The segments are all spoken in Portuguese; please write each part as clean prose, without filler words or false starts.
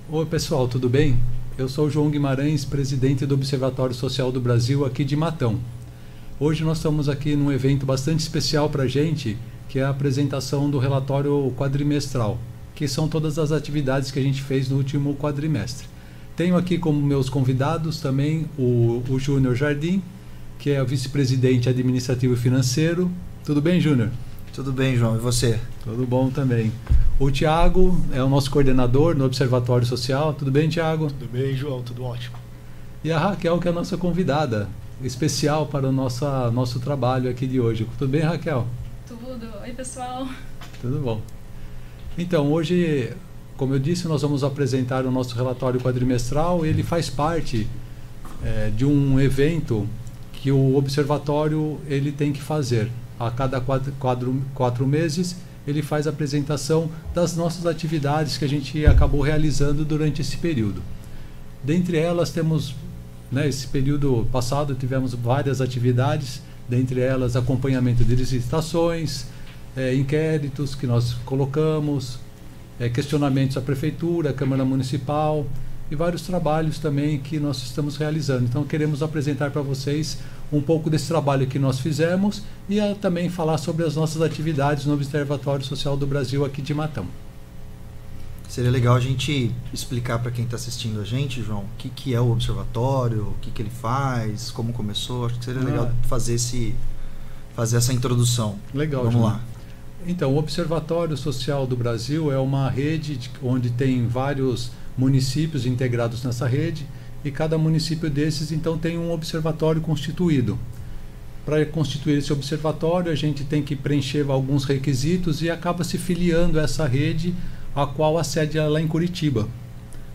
Oi pessoal, tudo bem? Eu sou o João Guimarães, presidente do Observatório Social do Brasil aqui de Matão. Hoje nós estamos aqui num evento bastante especial para a gente, que é a apresentação do relatório quadrimestral, que são todas as atividades que a gente fez no último quadrimestre. Tenho aqui como meus convidados também o Júnior Jardim, que é o vice-presidente administrativo e financeiro. Tudo bem, Júnior? Tudo bem, João. E você? Tudo bom também. O Tiago é o nosso coordenador no Observatório Social. Tudo bem, Tiago? Tudo bem, João. Tudo ótimo. E a Raquel, que é a nossa convidada especial para o nosso trabalho aqui de hoje. Tudo bem, Raquel? Tudo. Oi, pessoal. Tudo bom. Então, hoje, como eu disse, nós vamos apresentar o nosso relatório quadrimestral. Ele faz parte de um evento que o Observatório ele tem que fazer. A cada quatro meses, ele faz a apresentação das nossas atividades que a gente acabou realizando durante esse período. Dentre elas, temos, esse período passado, tivemos várias atividades, dentre elas acompanhamento de licitações, inquéritos que nós colocamos, questionamentos à Prefeitura, à Câmara Municipal e vários trabalhos também que nós estamos realizando. Então, queremos apresentar para vocês um pouco desse trabalho que nós fizemos e também falar sobre as nossas atividades no Observatório Social do Brasil aqui de Matão. Seria legal a gente explicar para quem está assistindo a gente, João, o que é o Observatório, o que ele faz, como começou. Acho que seria legal fazer essa introdução. Legal, Vamos lá. Então, o Observatório Social do Brasil é uma rede onde tem vários municípios integrados nessa rede, e cada município desses, então, tem um observatório constituído. Para constituir esse observatório, a gente tem que preencher alguns requisitos e acaba se filiando a essa rede, a qual a sede é lá em Curitiba.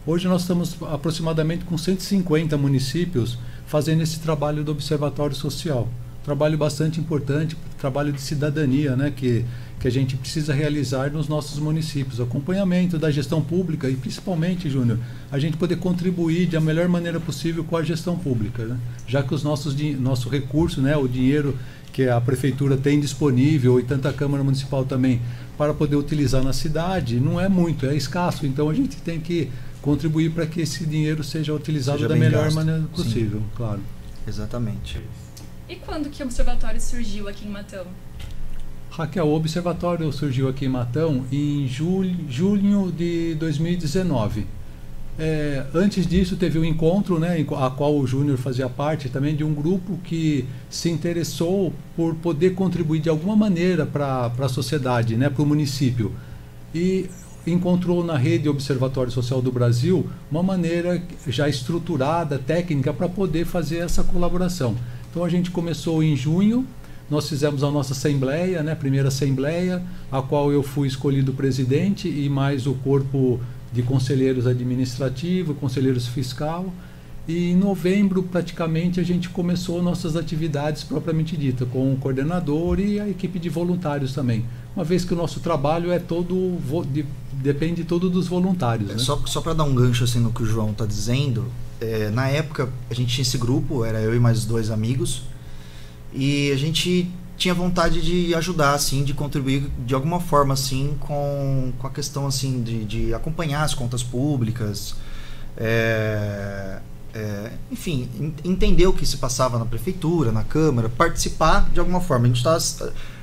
Hoje nós estamos aproximadamente com 150 municípios fazendo esse trabalho do Observatório Social. Trabalho bastante importante, trabalho de cidadania, que a gente precisa realizar nos nossos municípios. Acompanhamento da gestão pública e, principalmente, Júnior, a gente poder contribuir da melhor maneira possível com a gestão pública, já que nosso recurso, o dinheiro que a Prefeitura tem disponível e tanto a Câmara Municipal também, para poder utilizar na cidade, não é muito, é escasso. Então, a gente tem que contribuir para que esse dinheiro seja utilizado da melhor maneira possível, claro. Exatamente. E quando que o observatório surgiu aqui em Matão? Raquel, o observatório surgiu aqui em Matão em junho de 2019. Antes disso, teve um encontro, a qual o Júnior fazia parte também, de um grupo que se interessou por poder contribuir de alguma maneira para a sociedade, para o município. E encontrou na rede Observatório Social do Brasil uma maneira já estruturada, técnica, para poder fazer essa colaboração. Então, a gente começou em junho. Nós fizemos a nossa assembleia, a primeira assembleia, a qual eu fui escolhido presidente e mais o corpo de conselheiros administrativos, conselheiros fiscal. E em novembro, praticamente, a gente começou nossas atividades propriamente dita, com o coordenador e a equipe de voluntários também. Uma vez que o nosso trabalho depende todo dos voluntários. Só para dar um gancho assim, no que o João está dizendo, na época a gente tinha esse grupo, era eu e mais 2 amigos, e a gente tinha vontade de ajudar, assim, de contribuir de alguma forma, assim, com a questão, assim, de acompanhar as contas públicas, enfim, entender o que se passava na prefeitura, na Câmara, participar de alguma forma.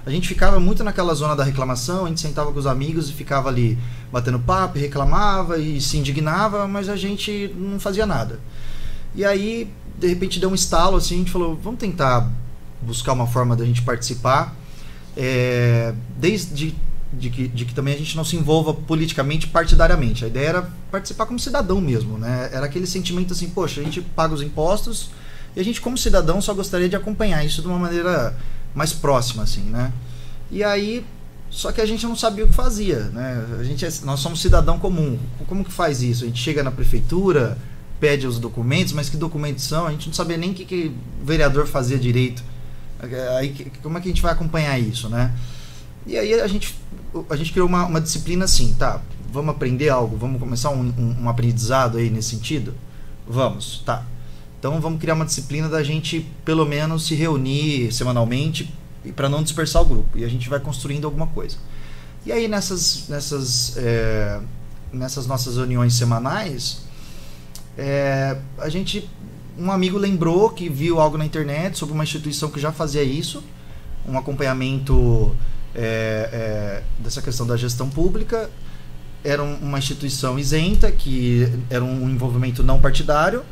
A gente ficava muito naquela zona da reclamação, a gente sentava com os amigos e ficava ali batendo papo, reclamava e se indignava, mas a gente não fazia nada. E aí, de repente, deu um estalo, assim, a gente falou, vamos tentar buscar uma forma da gente participar, desde que também a gente não se envolva politicamente, partidariamente. A ideia era participar como cidadão mesmo, Era aquele sentimento assim, poxa, a gente paga os impostos e a gente como cidadão só gostaria de acompanhar isso de uma maneira mais próxima, assim, E aí, só que a gente não sabia o que fazia, nós somos cidadão comum. Como que faz isso? A gente chega na prefeitura, pede os documentos, mas que documentos são? A gente não sabia nem o que o vereador fazia direito. Aí, como é que a gente vai acompanhar isso, E aí a gente criou uma disciplina assim, tá, vamos aprender algo, vamos começar um aprendizado aí nesse sentido? Vamos, tá. Então vamos criar uma disciplina da gente pelo menos se reunir semanalmente para não dispersar o grupo, e a gente vai construindo alguma coisa. E aí nessas nossas reuniões semanais, um amigo lembrou que viu algo na internet sobre uma instituição que já fazia isso, um acompanhamento dessa questão da gestão pública. Era uma instituição isenta, que era um envolvimento não partidário,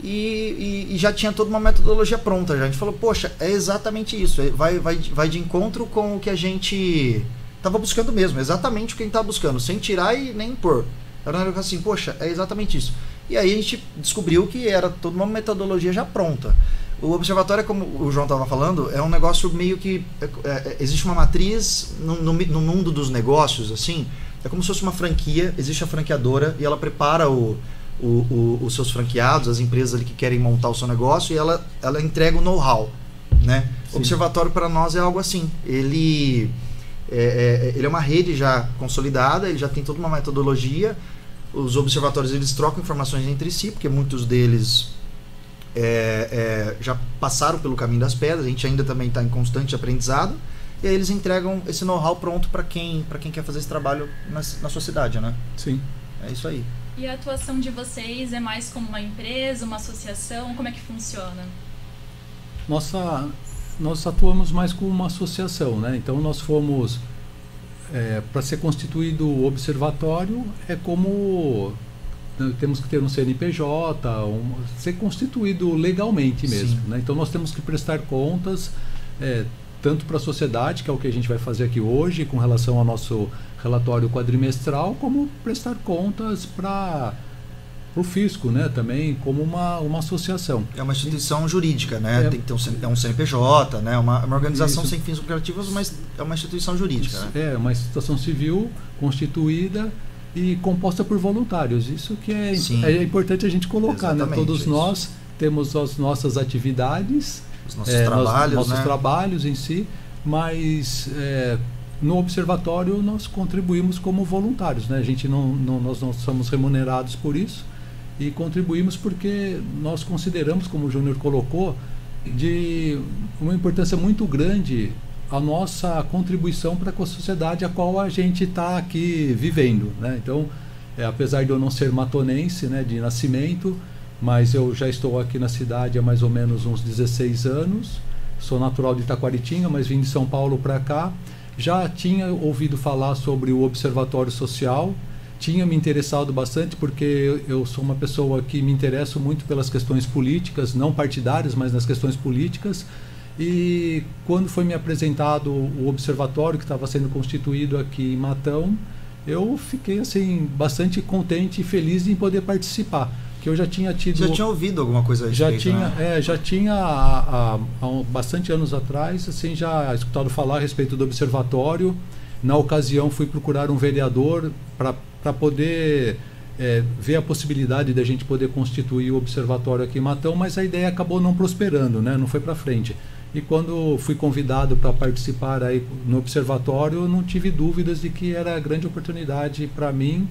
e já tinha toda uma metodologia pronta. A gente falou, poxa, é exatamente isso, vai de encontro com o que a gente estava buscando mesmo, exatamente o que a gente estava buscando, sem tirar e nem impor. Era um negócio assim, poxa, é exatamente isso. E aí a gente descobriu que era toda uma metodologia já pronta. O observatório, como o João estava falando, é um negócio meio que... existe uma matriz no mundo dos negócios, assim, é como se fosse uma franquia, existe a franqueadora e ela prepara os seus franqueados, as empresas ali que querem montar o seu negócio, e ela entrega o know-how, né? O observatório para nós é algo assim. Ele é uma rede já consolidada, ele já tem toda uma metodologia. Os observatórios, eles trocam informações entre si, porque muitos deles já passaram pelo caminho das pedras. A gente ainda também está em constante aprendizado. E aí eles entregam esse know-how pronto para quem quer fazer esse trabalho na sua cidade, né? Sim. É isso aí. E a atuação de vocês é mais como uma empresa, uma associação? Como é que funciona? Nós atuamos mais como uma associação, né? Então nós fomos... para ser constituído o observatório, temos que ter um CNPJ, ser constituído legalmente mesmo, né? Então nós temos que prestar contas, tanto para a sociedade, que é o que a gente vai fazer aqui hoje, com relação ao nosso relatório quadrimestral, como prestar contas para o fisco, né? Também como uma associação. É uma instituição jurídica, né? Tem que ter um CNPJ, né? Uma organização sem fins lucrativos, mas é uma instituição jurídica. Isso, né? É uma instituição civil constituída e composta por voluntários. Isso que é importante a gente colocar, né? Todos nós temos as nossas atividades, os nossos trabalhos, nossos trabalhos em si, mas no observatório nós contribuímos como voluntários, né? Nós não somos remunerados por isso, e contribuímos porque nós consideramos, como o Júnior colocou, de uma importância muito grande a nossa contribuição para com a sociedade a qual a gente está aqui vivendo, né? Então, apesar de eu não ser matonense, né, de nascimento, mas eu já estou aqui na cidade há mais ou menos uns 16 anos, sou natural de Itaquaritinga, mas vim de São Paulo para cá. Já tinha ouvido falar sobre o Observatório Social, tinha me interessado bastante, porque eu sou uma pessoa que me interesso muito pelas questões políticas, não partidárias, mas nas questões políticas. E quando foi me apresentado o observatório que estava sendo constituído aqui em Matão, eu fiquei assim bastante contente e feliz em poder participar. Que eu já tinha tido... Já tinha ouvido alguma coisa a respeito, já tinha há bastante anos atrás, assim, já escutado falar a respeito do observatório. Na ocasião fui procurar um vereador para poder ver a possibilidade de a gente poder constituir o observatório aqui em Matão, mas a ideia acabou não prosperando, né? Não foi para frente. E quando fui convidado para participar aí no observatório, não tive dúvidas de que era grande oportunidade para mim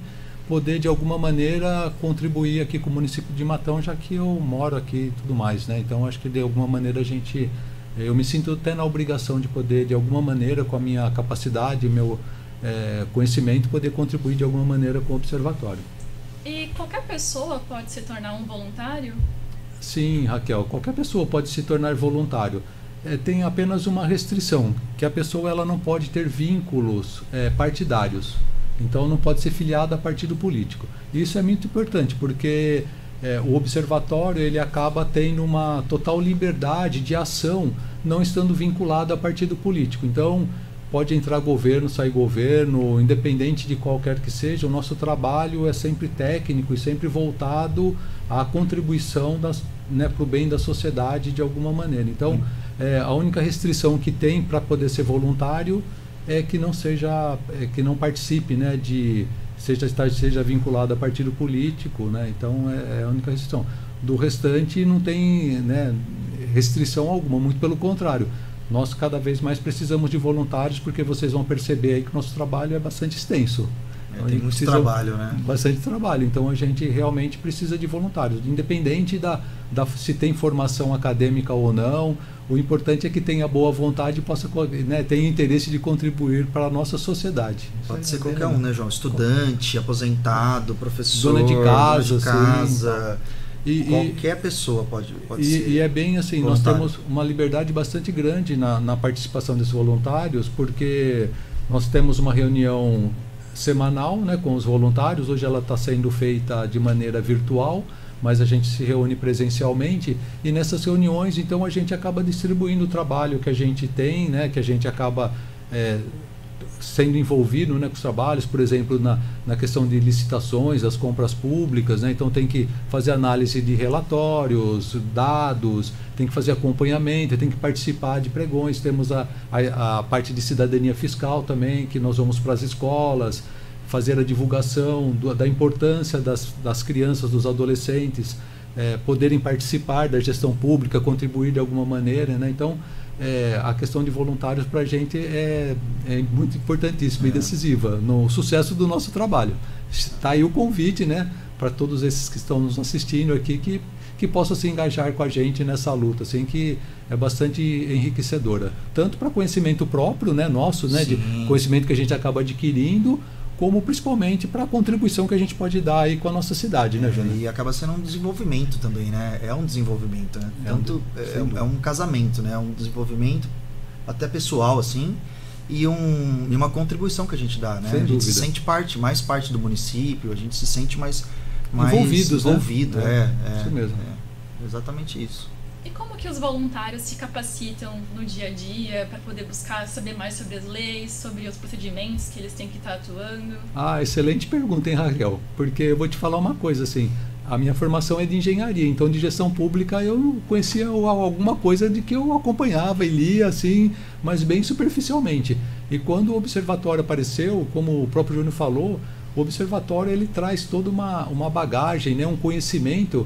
poder de alguma maneira contribuir aqui com o município de Matão, já que eu moro aqui e tudo mais, né? Então acho que de alguma maneira eu me sinto até na obrigação de poder, de alguma maneira, com a minha capacidade, meu conhecimento, poder contribuir de alguma maneira com o observatório. E qualquer pessoa pode se tornar um voluntário? Sim, Raquel, qualquer pessoa pode se tornar voluntário. Tem apenas uma restrição, que a pessoa ela não pode ter vínculos partidários. Então não pode ser filiado a partido político. Isso é muito importante, porque o observatório ele acaba tendo uma total liberdade de ação, não estando vinculado a partido político. Então pode entrar governo, sair governo, independente de qualquer que seja. O nosso trabalho é sempre técnico e sempre voltado à contribuição para o bem da sociedade de alguma maneira. Então a única restrição que tem para poder ser voluntário é que não seja, que não participe, né, seja vinculado a partido político, né? Então é a única restrição. Do restante não tem, né, restrição alguma, muito pelo contrário. Nós cada vez mais precisamos de voluntários, porque vocês vão perceber aí que o nosso trabalho é bastante extenso. Tem muito trabalho, né? Bastante trabalho. Então a gente realmente precisa de voluntários, independente se tem formação acadêmica ou não, O importante é que tenha boa vontade e possa, né, tenha interesse de contribuir para a nossa sociedade. Pode ser qualquer um, né, João? Estudante, aposentado, professor, dona de casa, qualquer pessoa pode ser. E é bem assim, voluntário. nós temos uma liberdade bastante grande na participação desses voluntários, porque nós temos uma reunião semanal, né, com os voluntários. Hoje ela está sendo feita de maneira virtual, mas a gente se reúne presencialmente, e nessas reuniões então a gente acaba distribuindo o trabalho que a gente tem, né, que a gente acaba sendo envolvido, né, com os trabalhos, por exemplo, na questão de licitações, das compras públicas, né, então tem que fazer análise de relatórios, dados, tem que fazer acompanhamento, tem que participar de pregões, temos a parte de cidadania fiscal também, que nós vamos para as escolas, fazer a divulgação da importância das crianças, dos adolescentes, poderem participar da gestão pública, contribuir de alguma maneira, né? Então, a questão de voluntários para a gente é muito importantíssima e decisiva no sucesso do nosso trabalho. Está aí o convite, né, para todos esses que estão nos assistindo aqui, que possam se engajar com a gente nessa luta, assim, que é bastante enriquecedora, tanto para conhecimento próprio, né, nosso, né, de conhecimento que a gente acaba adquirindo, como principalmente para a contribuição que a gente pode dar aí com a nossa cidade, né, Júnior? E acaba sendo um desenvolvimento também, né? É um desenvolvimento, né? É um casamento, né? É um desenvolvimento até pessoal, assim, e uma contribuição que a gente dá, né? Sem a gente dúvida. se sente mais parte do município, a gente se sente mais envolvido, né? Isso mesmo. Exatamente isso. E como que os voluntários se capacitam no dia a dia para poder buscar saber mais sobre as leis, sobre os procedimentos que eles têm que estar atuando? Excelente pergunta, hein, Raquel? Porque eu vou te falar uma coisa, assim, a minha formação é de engenharia, então de gestão pública eu conhecia alguma coisa de que eu acompanhava e lia, assim, mas bem superficialmente. E quando o observatório apareceu, como o próprio Júnior falou, o observatório ele traz toda uma bagagem, né, um conhecimento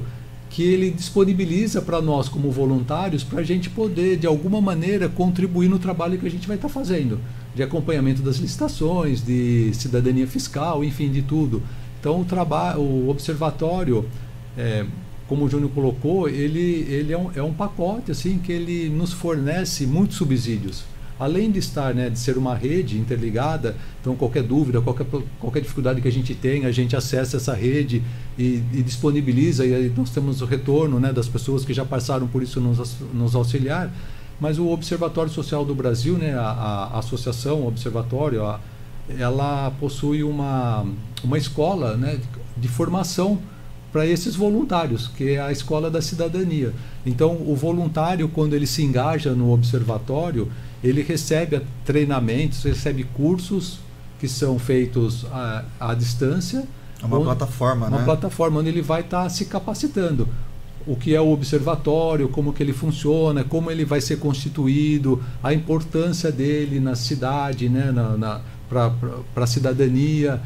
que ele disponibiliza para nós como voluntários, para a gente poder, de alguma maneira, contribuir no trabalho que a gente vai estar fazendo, de acompanhamento das licitações, de cidadania fiscal, enfim, de tudo. Então, o observatório, como o Júnior colocou, ele é um pacote assim, que ele nos fornece muitos subsídios. Além de estar, né, de ser uma rede interligada, então qualquer dúvida, qualquer dificuldade que a gente tem, a gente acessa essa rede e disponibiliza, e aí nós temos o retorno, né, das pessoas que já passaram por isso nos auxiliar. Mas o Observatório Social do Brasil, né, a associação, o observatório, ela possui uma escola, né, de formação para esses voluntários, que é a Escola da Cidadania. Então, o voluntário, quando ele se engaja no observatório, ele recebe treinamentos, recebe cursos que são feitos à distância. É uma plataforma, né? Uma plataforma onde ele vai estar se capacitando. O que é o observatório, como que ele funciona, como ele vai ser constituído, a importância dele na cidade, né, para a cidadania,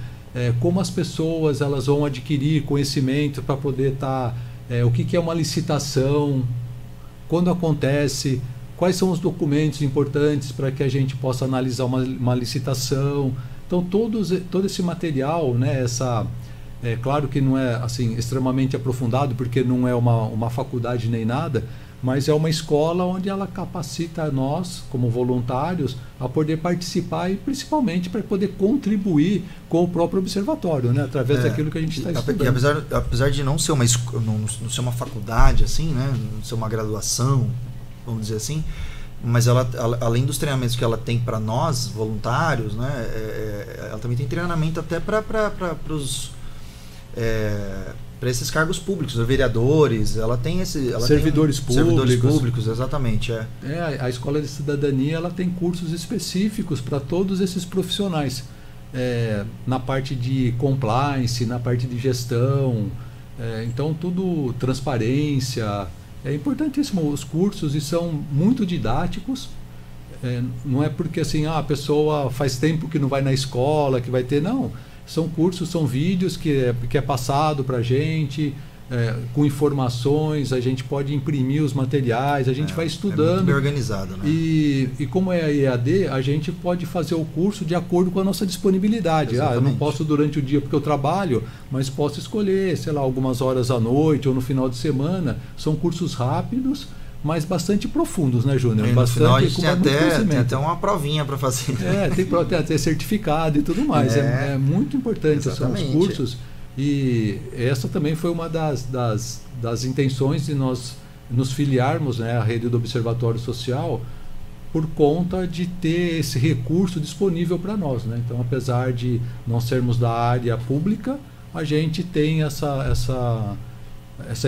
como as pessoas elas vão adquirir conhecimento para poder estar... o que é uma licitação, quando acontece... Quais são os documentos importantes para que a gente possa analisar uma licitação? Então, todo esse material, né, claro que não é assim, extremamente aprofundado, porque não é uma faculdade nem nada, mas é uma escola onde ela capacita nós, como voluntários, a poder participar e principalmente para poder contribuir com o próprio observatório, né, através daquilo que a gente está estudando. E apesar de não ser não ser uma faculdade, assim, né, não ser uma graduação, vamos dizer assim, mas ela, além dos treinamentos que ela tem para nós, voluntários, né, ela também tem treinamento até para esses cargos públicos, vereadores, ela tem servidores públicos, exatamente. A Escola de Cidadania ela tem cursos específicos para todos esses profissionais, na parte de compliance, na parte de gestão, então tudo, transparência. É importantíssimo os cursos e são muito didáticos. Não é porque assim, a pessoa faz tempo que não vai na escola, que vai ter, não. São cursos, são vídeos que é passado para a gente, com informações, a gente pode imprimir os materiais, a gente vai estudando. Muito bem organizado, né? E como é a EAD, a gente pode fazer o curso de acordo com a nossa disponibilidade. Eu não posso durante o dia porque eu trabalho, mas posso escolher, sei lá, algumas horas à noite ou no final de semana. São cursos rápidos, mas bastante profundos, né, Júnior? E no Bastante, final a gente com muito tem conhecimento. até uma provinha para fazer. Tem até certificado e tudo mais. É muito importante são os Exatamente. cursos. E essa também foi uma das intenções de nós nos filiarmos, né, à rede do Observatório Social, por conta de ter esse recurso disponível para nós, né? Então, apesar de não sermos da área pública, a gente tem essa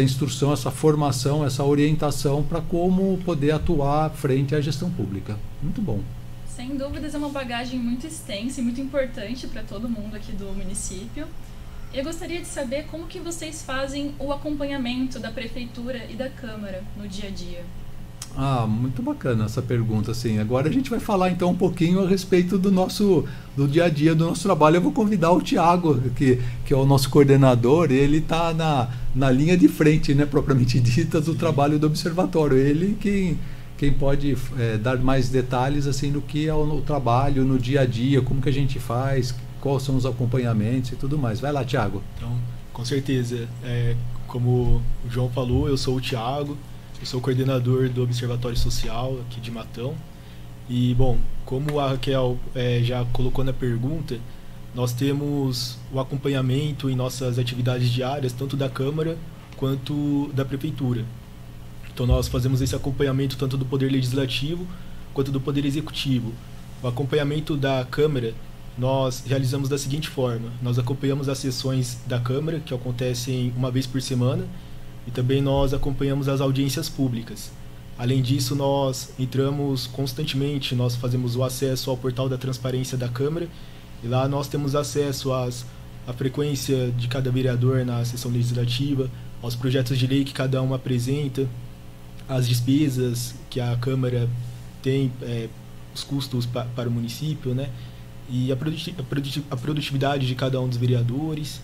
instrução, essa formação, essa orientação para como poder atuar frente à gestão pública. Muito bom. Sem dúvidas, é uma bagagem muito extensa e muito importante para todo mundo aqui do município. Eu gostaria de saber como que vocês fazem o acompanhamento da Prefeitura e da Câmara no dia a dia. Muito bacana essa pergunta, assim. Agora a gente vai falar então um pouquinho a respeito do dia a dia do nosso trabalho. Eu vou convidar o Tiago, que é o nosso coordenador. Ele está na linha de frente, né, propriamente dita, do trabalho do observatório. Ele quem pode dar mais detalhes assim do que é o trabalho no dia a dia, como que a gente faz, quais são os acompanhamentos e tudo mais. Vai lá, Tiago. Então, com certeza, como o João falou, eu sou o Tiago. Eu sou coordenador do Observatório Social aqui de Matão. E, bom, como a Raquel já colocou na pergunta, nós temos o acompanhamento em nossas atividades diárias, tanto da Câmara quanto da Prefeitura. Então, nós fazemos esse acompanhamento tanto do Poder Legislativo quanto do Poder Executivo. O acompanhamento da Câmara, nós realizamos da seguinte forma: nós acompanhamos as sessões da Câmara, que acontecem uma vez por semana, e também nós acompanhamos as audiências públicas. Além disso, nós entramos constantemente, nós fazemos o acesso ao portal da transparência da Câmara, e lá nós temos acesso à frequência de cada vereador na sessão legislativa, aos projetos de lei que cada um apresenta, às despesas que a Câmara tem, os custos para o município, né? E a produtividade de cada um dos vereadores.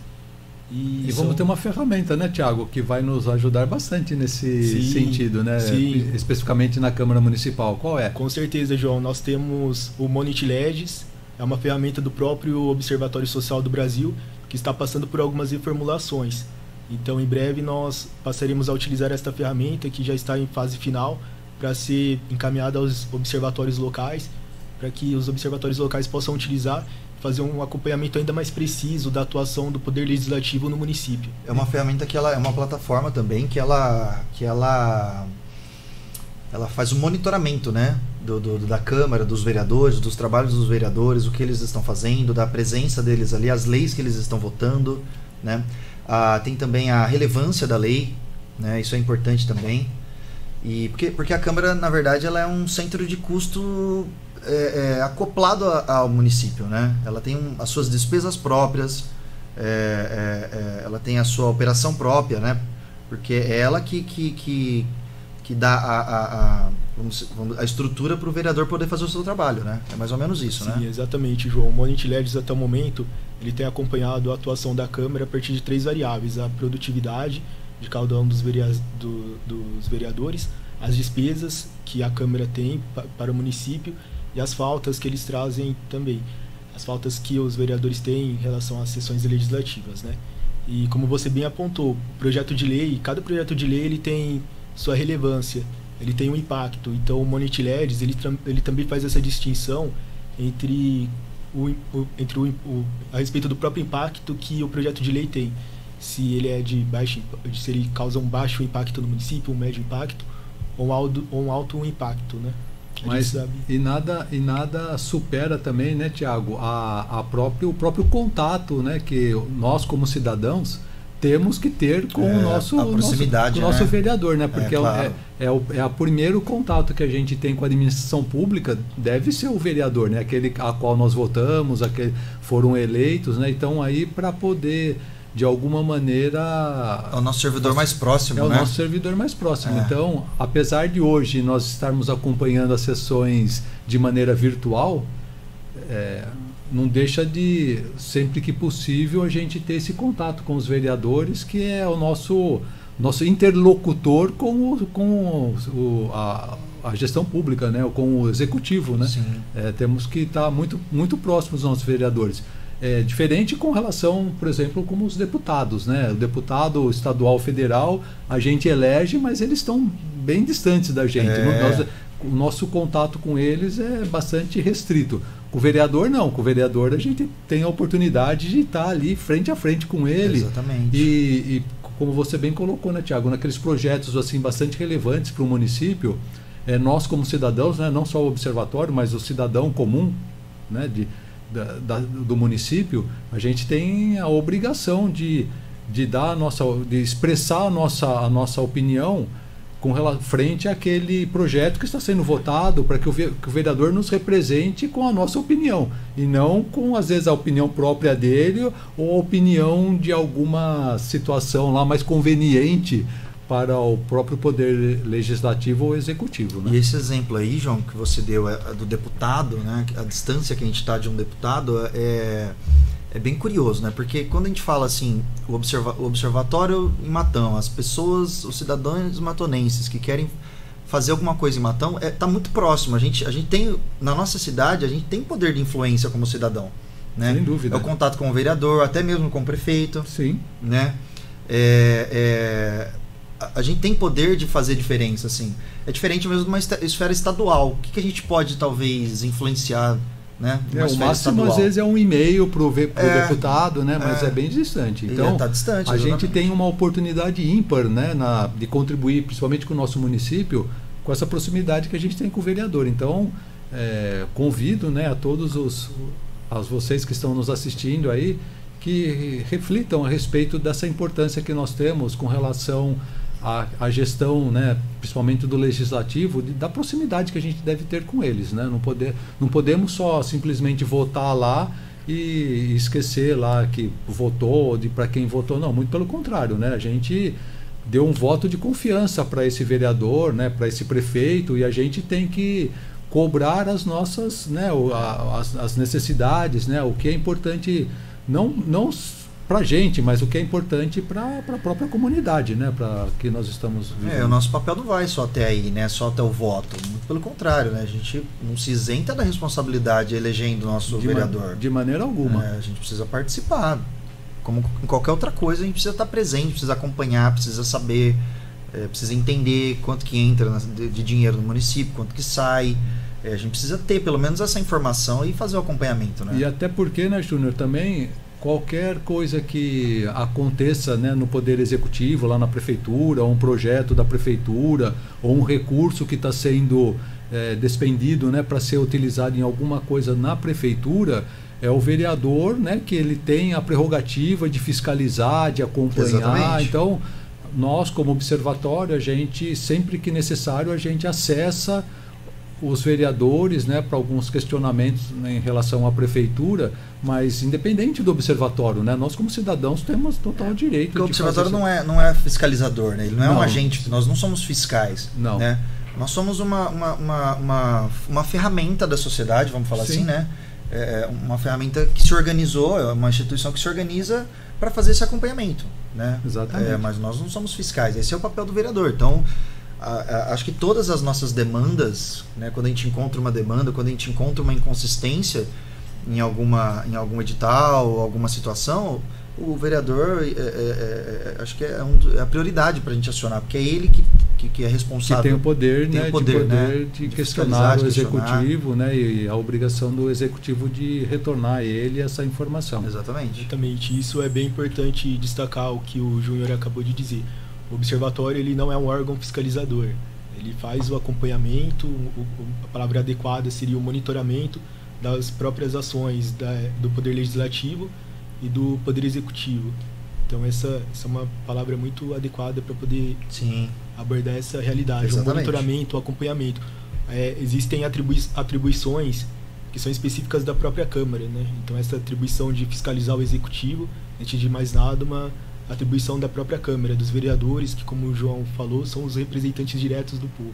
E vamos ter uma ferramenta, né, Tiago, que vai nos ajudar bastante nesse sentido, né? Sim. Especificamente na Câmara Municipal. Qual é? Com certeza, João. Nós temos o MonitLeges, é uma ferramenta do próprio Observatório Social do Brasil, que está passando por algumas reformulações. Então, em breve, nós passaremos a utilizar esta ferramenta, que já está em fase final, para ser encaminhada aos observatórios locais, para que os observatórios locais possam utilizar, fazer um acompanhamento ainda mais preciso da atuação do Poder Legislativo no município. É uma ferramenta que ela é uma plataforma também que ela faz um monitoramento, né, da Câmara, dos vereadores, dos trabalhos dos vereadores, o que eles estão fazendo, da presença deles ali, as leis que eles estão votando, né? Tem também a relevância da lei, né? Isso é importante também. E porque a Câmara, na verdade, ela é um centro de custo acoplado ao município, né? Ela tem as suas despesas próprias, ela tem a sua operação própria, né? Porque é ela que dá a estrutura para o vereador poder fazer o seu trabalho, né? É mais ou menos isso, Sim, né? Sim, exatamente, João. O MonitLeges, até o momento, ele tem acompanhado a atuação da Câmara a partir de 3 variáveis: a produtividade de cada um dos vereadores, as despesas que a Câmara tem para o município e as faltas que eles trazem também, as faltas que os vereadores têm em relação às sessões legislativas, né? E como você bem apontou, o projeto de lei, cada projeto de lei ele tem sua relevância, ele tem um impacto. Então o MonitLeges ele também faz essa distinção entre a respeito do próprio impacto que o projeto de lei tem, se ele é se ele causa um baixo impacto no município, um médio impacto ou um alto impacto, né? Mas e nada supera também, né, Tiago, o próprio contato, né, que nós como cidadãos temos que ter com o nosso proximidade, nosso né? vereador, né? Porque claro. é o primeiro contato que a gente tem com a administração pública, deve ser o vereador, né? Aquele a qual nós votamos, aquele foram eleitos, né? Então aí para poder de alguma maneira é o nosso servidor mais próximo, né? É o nosso servidor mais próximo. Então, apesar de hoje nós estarmos acompanhando as sessões de maneira virtual, não deixa de, sempre que possível, a gente ter esse contato com os vereadores, que é o nosso interlocutor com a gestão pública, né? Com o executivo, né? Sim. Temos que estar muito, muito próximos aos nossos vereadores. Diferente com relação, por exemplo, como os deputados, né? O deputado estadual, federal, a gente elege, mas eles estão bem distantes da gente. O nosso contato com eles é bastante restrito. Com o vereador, não. Com o vereador, a gente tem a oportunidade de estar ali frente a frente com ele. Exatamente. E como você bem colocou, né, Tiago, naqueles projetos assim bastante relevantes para o município, nós como cidadãos, né, não só o observatório, mas o cidadão comum, né, do município, a gente tem a obrigação de expressar a nossa opinião frente àquele projeto que está sendo votado, para que o vereador nos represente com a nossa opinião, e não com, às vezes, a opinião própria dele ou a opinião de alguma situação lá mais conveniente para o próprio poder legislativo ou executivo, né? E esse exemplo aí, João, que você deu do deputado, né? A distância que a gente está de um deputado é bem curioso, né? Porque quando a gente fala assim, o observatório em Matão, as pessoas, os cidadãos matonenses que querem fazer alguma coisa em Matão, tá muito próximo. A gente tem, na nossa cidade, a gente tem poder de influência como cidadão, né? Sem dúvida. É o contato com o vereador, até mesmo com o prefeito. Sim. Né? A gente tem poder de fazer diferença, assim. É diferente mesmo de uma esfera estadual. O que a gente pode, talvez, influenciar, né? O máximo, estadual, às vezes, é um e-mail pro deputado, né? Mas é bem distante. Então, tá distante, a gente tem uma oportunidade ímpar, né? De contribuir, principalmente com o nosso município, com essa proximidade que a gente tem com o vereador. Então, convido, né, a todos vocês que estão nos assistindo aí, que reflitam a respeito dessa importância que nós temos com relação à gestão, né, principalmente do legislativo, da proximidade que a gente deve ter com eles, né? Não podemos só simplesmente votar lá e esquecer lá que votou, para quem votou, não, muito pelo contrário, né? A gente deu um voto de confiança para esse vereador, né, para esse prefeito, e a gente tem que cobrar as nossas, né, as necessidades, né, o que é importante não para a gente, mas o que é importante para a própria comunidade, né, para que nós estamos vivendo. O nosso papel não vai só até aí, né, só até o voto. Muito pelo contrário, né, a gente não se isenta da responsabilidade elegendo o nosso vereador. De maneira alguma. A gente precisa participar. Como em qualquer outra coisa, a gente precisa estar presente, precisa acompanhar, precisa saber, precisa entender quanto que entra de dinheiro no município, quanto que sai. A gente precisa ter pelo menos essa informação e fazer o acompanhamento, né? E até porque, né, Júnior, também qualquer coisa que aconteça, né, no Poder Executivo, lá na Prefeitura, ou um projeto da Prefeitura, ou um recurso que está sendo despendido, né, para ser utilizado em alguma coisa na Prefeitura, é o vereador, né, que ele tem a prerrogativa de fiscalizar, de acompanhar. Exatamente. Então, nós, como observatório, a gente, sempre que necessário, a gente acessa os vereadores, né, para alguns questionamentos, né, em relação à prefeitura, mas independente do observatório, né, nós como cidadãos temos total direito. Porque o observatório não é fiscalizador, né? Ele não é um agente, nós não somos fiscais. Não. Né? Nós somos uma ferramenta da sociedade, vamos falar assim, né? Uma ferramenta que se organizou, é uma instituição que se organiza para fazer esse acompanhamento, né? Exatamente. Mas nós não somos fiscais, esse é o papel do vereador. Então, acho que todas as nossas demandas, né, quando a gente encontra uma demanda, quando a gente encontra uma inconsistência em algum edital, alguma situação, o vereador acho que é a prioridade para a gente acionar, porque é ele que é responsável. Que tem o poder, tem né, o poder, de questionar o executivo, né, e a obrigação do executivo de retornar a ele essa informação. Exatamente. Exatamente. Isso é bem importante destacar o que o Júnior acabou de dizer. O observatório, ele não é um órgão fiscalizador. Ele faz o acompanhamento, a palavra adequada seria o monitoramento das próprias ações do Poder Legislativo e do Poder Executivo. Então essa é uma palavra muito adequada para poder abordar essa realidade. Exatamente. O monitoramento, o acompanhamento. Existem atribuições que são específicas da própria Câmara, né? Então essa atribuição de fiscalizar o Executivo, antes de mais nada, uma atribuição da própria Câmara, dos vereadores, que, como o João falou, são os representantes diretos do povo.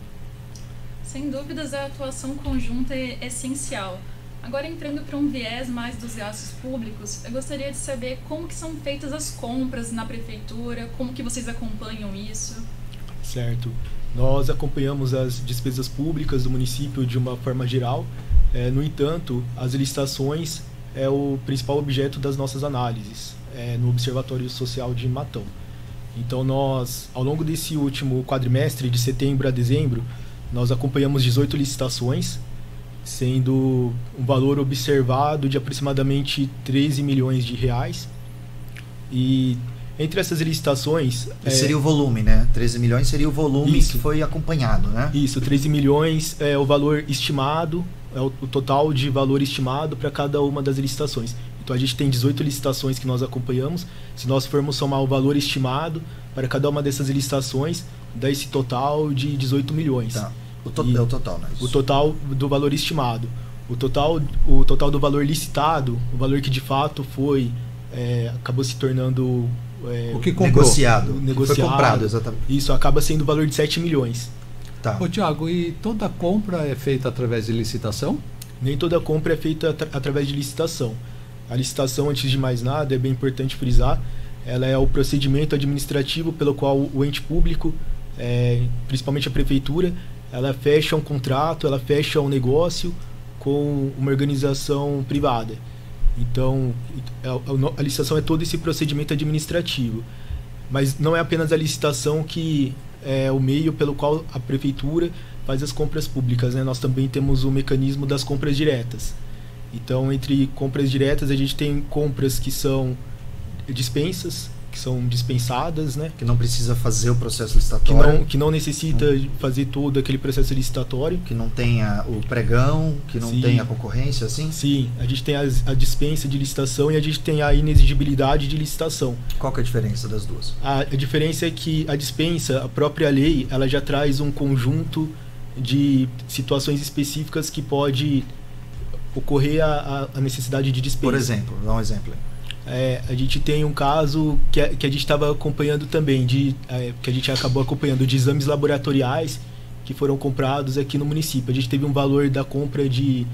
Sem dúvidas, a atuação conjunta é essencial. Agora, entrando para um viés mais dos gastos públicos, eu gostaria de saber como que são feitas as compras na Prefeitura, como que vocês acompanham isso? Certo. Nós acompanhamos as despesas públicas do município de uma forma geral. No entanto, as licitações, é o principal objeto das nossas análises no Observatório Social de Matão. Então nós, ao longo desse último quadrimestre, de setembro a dezembro, nós acompanhamos 18 licitações, sendo um valor observado de aproximadamente 13 milhões de reais. E entre essas licitações... seria o volume, né? 13 milhões seria o volume isso, que foi acompanhado, né? Isso, 13 milhões é o valor estimado, é o total de valor estimado para cada uma das licitações. Então a gente tem 18 licitações que nós acompanhamos. Se nós formos somar o valor estimado para cada uma dessas licitações, dá esse total de 18 milhões. Tá. É o total, né? O total do valor estimado. O total do valor licitado, o valor que de fato foi, acabou se tornando... o que comprou. Negociado. Foi comprado, exatamente. Isso, acaba sendo o valor de 7 milhões. Tá. Ô, Tiago, e toda compra é feita através de licitação? Nem toda compra é feita através de licitação. A licitação, antes de mais nada, é bem importante frisar, ela é o procedimento administrativo pelo qual o ente público, principalmente a prefeitura, ela fecha um contrato, ela fecha um negócio com uma organização privada. Então, a licitação é todo esse procedimento administrativo. Mas não é apenas a licitação que é o meio pelo qual a prefeitura faz as compras públicas, né? Nós também temos o mecanismo das compras diretas. Então, entre compras diretas, a gente tem compras que são dispensas, que são dispensadas, né? Que não precisa fazer o processo licitatório. Que não necessita fazer todo aquele processo licitatório. Que não tenha o pregão, que não Sim. tenha concorrência, assim? Sim, a gente tem a dispensa de licitação e a gente tem a inexigibilidade de licitação. Qual que é a diferença das duas? A diferença é que a dispensa, a própria lei, ela já traz um conjunto de situações específicas que pode ocorrer a necessidade de dispensa. Por exemplo, dá um exemplo aí. A gente tem um caso que a gente estava acompanhando também, que a gente acabou acompanhando, de exames laboratoriais que foram comprados aqui no município. A gente teve um valor da compra de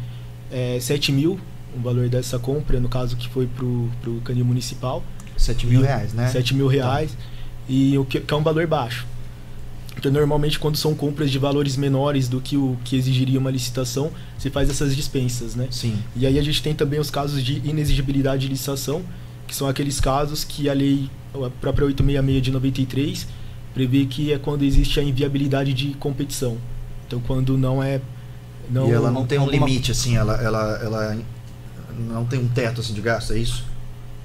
7 mil, um valor dessa compra, no caso que foi para o canil municipal. 7 mil reais, né? 7 mil reais, tá. E o que é um valor baixo. Então, normalmente, quando são compras de valores menores do que o que exigiria uma licitação, você faz essas dispensas, né? Sim. E aí a gente tem também os casos de inexigibilidade de licitação, que são aqueles casos que a lei, a própria 866 de 93, prevê que é quando existe a inviabilidade de competição. Então, quando não é... E ela não tem um limite, assim, ela não tem um teto assim, de gasto, é isso?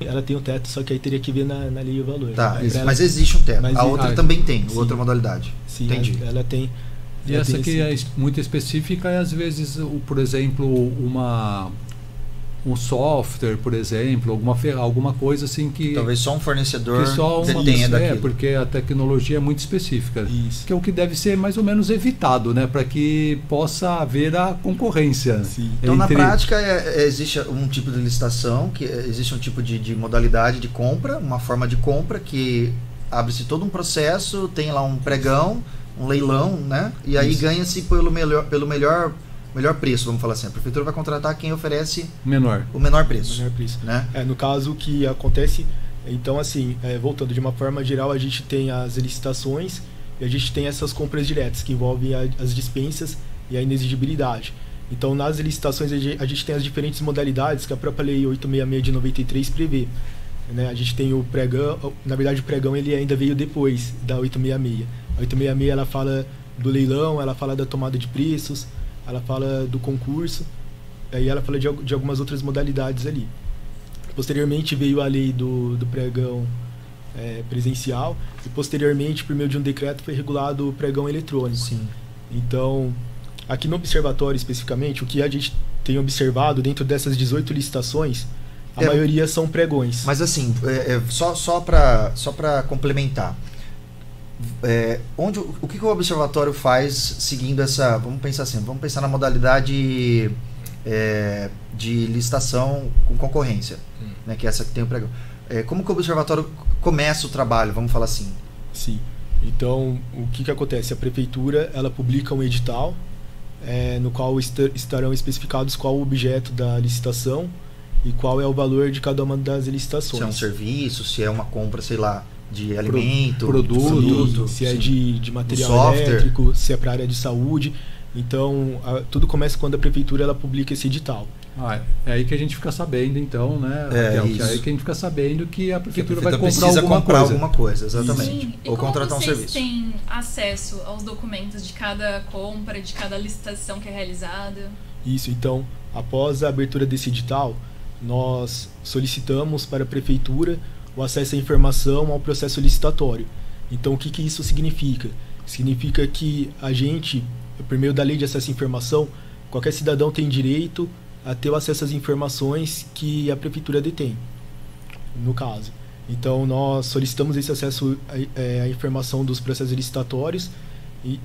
Ela tem um teto, só que aí teria que ver na lei o valor. Tá, mas existe um teto. A outra também tem, sim. Outra modalidade. Sim, entendi. Ela tem... E essa aqui é muito específica e às vezes, por exemplo, um software, por exemplo, alguma coisa assim que... Talvez só um fornecedor que só detenha daquilo. Porque a tecnologia é muito específica. Isso. Que é o que deve ser mais ou menos evitado, né? Para que possa haver a concorrência. Sim. Então, na prática, existe um tipo de licitação, que existe um tipo de modalidade de compra, uma forma de compra que abre-se todo um processo, tem lá um pregão, um leilão, né? E aí ganha-se pelo melhor preço, vamos falar assim. A prefeitura vai contratar quem oferece o menor preço. Né? No caso, o que acontece, então assim, voltando de uma forma geral, a gente tem as licitações e a gente tem essas compras diretas que envolvem as dispensas e a inexigibilidade. Então, nas licitações, a gente tem as diferentes modalidades que a própria lei 866 de 93 prevê. Né? A gente tem o pregão, na verdade o pregão ele ainda veio depois da 866. A 866 ela fala do leilão, ela fala da tomada de preços, ela fala do concurso, aí ela fala de algumas outras modalidades ali. Posteriormente veio a lei do pregão presencial e posteriormente, por meio de um decreto, foi regulado o pregão eletrônico. Sim. Então, aqui no observatório especificamente, o que a gente tem observado dentro dessas 18 licitações, a maioria são pregões. Mas assim, só para complementar, o que o observatório faz seguindo essa... Vamos pensar na modalidade de licitação com concorrência, né, que é essa que tem o pregão. Como que o observatório começa o trabalho, vamos falar assim? Sim. Então, o que acontece? A prefeitura ela publica um edital no qual estarão especificados qual o objeto da licitação e qual é o valor de cada uma das licitações. Se é um serviço, se é uma compra, sei lá, de alimento, produto, se é de material software. elétrico, se é para a área de saúde. Então, tudo começa quando a prefeitura ela publica esse edital. É aí que a gente fica sabendo, então, né? É Raquel, que é aí que a gente fica sabendo que a prefeitura vai precisa comprar coisa. alguma coisa, exatamente. Sim. E Ou como contratar um vocês serviço. têm acesso aos documentos de cada compra, de cada licitação que é realizada? Isso, então, após a abertura desse edital, nós solicitamos para a prefeitura o acesso à informação ao processo licitatório. Então, o que isso significa? Significa que a gente, por meio da lei de acesso à informação, qualquer cidadão tem direito a ter o acesso às informações que a prefeitura detém, no caso. Então, nós solicitamos esse acesso à informação dos processos licitatórios. E,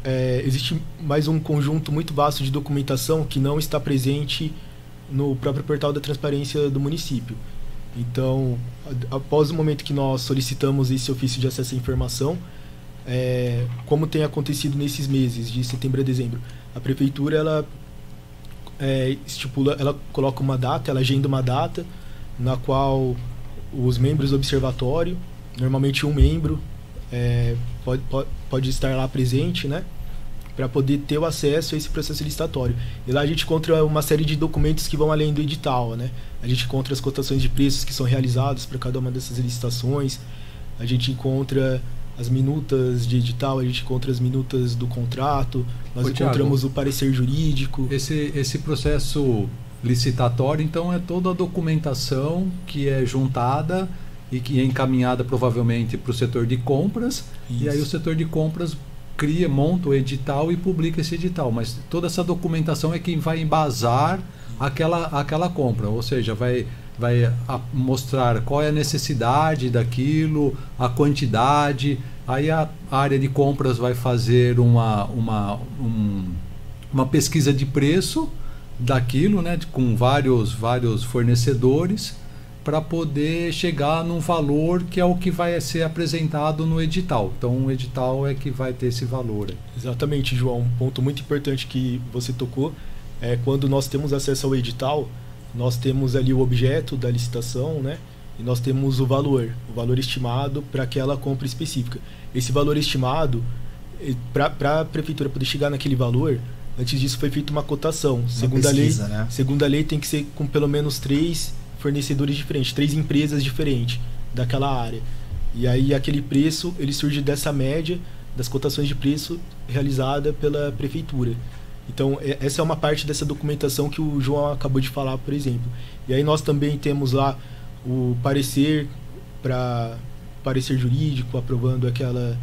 existe mais um conjunto muito vasto de documentação que não está presente no próprio portal da transparência do município. Então, após o momento que nós solicitamos esse ofício de acesso à informação, como tem acontecido nesses meses, de setembro a dezembro, a prefeitura ela ela coloca uma data, ela agenda uma data na qual os membros do observatório, normalmente um membro, pode estar lá presente, né, para poder ter o acesso a esse processo licitatório. E lá a gente encontra uma série de documentos que vão além do edital, né? A gente encontra as cotações de preços que são realizadas para cada uma dessas licitações, a gente encontra as minutas de edital, a gente encontra as minutas do contrato, nós encontramos o parecer jurídico. Esse processo licitatório, então, é toda a documentação que é juntada e que é encaminhada provavelmente para o setor de compras. Isso. E aí o setor de compras monta o edital e publica esse edital, mas toda essa documentação é quem vai embasar aquela compra, ou seja, vai mostrar qual é a necessidade daquilo, a quantidade. Aí a área de compras vai fazer uma pesquisa de preço daquilo, né, com vários fornecedores, para poder chegar num valor que é o que vai ser apresentado no edital. Então o edital é que vai ter esse valor. Exatamente, João. Um ponto muito importante que você tocou é quando nós temos acesso ao edital, nós temos ali o objeto da licitação, né? E nós temos o valor estimado para aquela compra específica. Esse valor estimado, para a prefeitura poder chegar naquele valor, antes disso foi feita uma cotação. Segundo a lei, tem que ser com pelo menos 3 fornecedores diferentes, 3 empresas diferentes daquela área. E aí aquele preço, ele surge dessa média das cotações de preço realizada pela prefeitura. Então, essa é uma parte dessa documentação que o João acabou de falar, por exemplo. E aí nós também temos lá o parecer jurídico, aprovando aquela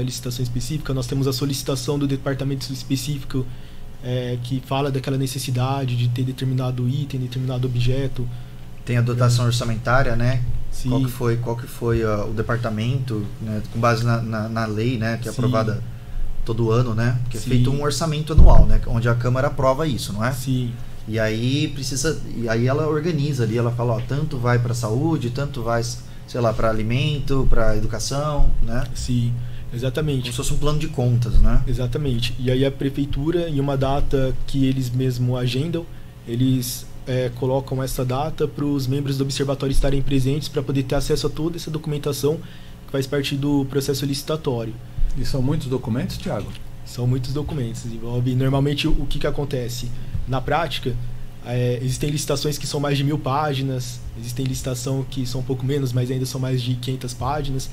licitação específica. Nós temos a solicitação do departamento específico que fala daquela necessidade de ter determinado item, determinado objeto. Tem a dotação orçamentária, né? Sim. Qual que foi o departamento, né? Com base na lei, né? Que é aprovada todo ano, né? Que é feito um orçamento anual, né? Onde a Câmara aprova isso, não é? Sim. E aí ela organiza ali, ela fala, ó, tanto vai para saúde, tanto vai, sei lá, para alimento, para educação, né? Sim, exatamente. Como se fosse um plano de contas, né? Exatamente. E aí a prefeitura, em uma data que eles mesmo agendam, eles colocam essa data para os membros do observatório estarem presentes para poder ter acesso a toda essa documentação que faz parte do processo licitatório. E são muitos documentos, Thiago? São muitos documentos. Envolve, normalmente, o que acontece? Na prática, existem licitações que são mais de 1000 páginas, existem licitações que são um pouco menos, mas ainda são mais de 500 páginas.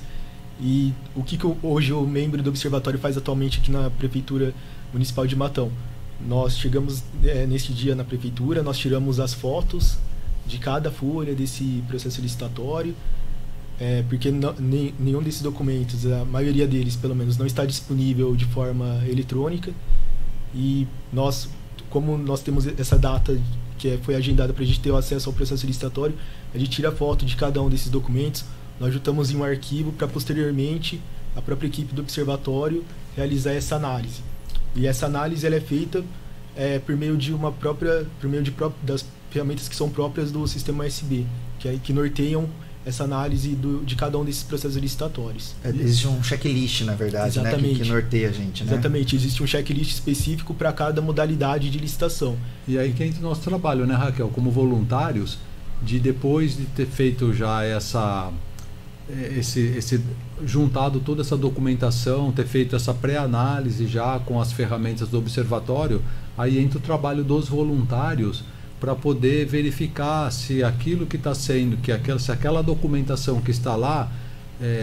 E o que hoje o membro do observatório faz atualmente aqui na Prefeitura Municipal de Matão? Nós chegamos neste dia na Prefeitura, nós tiramos as fotos de cada folha desse processo licitatório, porque nenhum desses documentos, a maioria deles pelo menos, não está disponível de forma eletrônica. E como nós temos essa data que foi agendada para a gente ter o acesso ao processo licitatório, a gente tira a foto de cada um desses documentos, nós juntamos em um arquivo para posteriormente a própria equipe do observatório realizar essa análise. E essa análise ela é feita por meio das ferramentas que são próprias do sistema USB, que norteiam essa análise de cada um desses processos licitatórios. Existe um checklist, na verdade, né, que norteia a gente, né? Exatamente, existe um checklist específico para cada modalidade de licitação. E aí que entra o nosso trabalho, né, Raquel? Como voluntários, depois de ter feito já juntado toda essa documentação, ter feito essa pré-análise já com as ferramentas do observatório, aí entra o trabalho dos voluntários para poder verificar se aquilo que está sendo, se aquela documentação que está lá,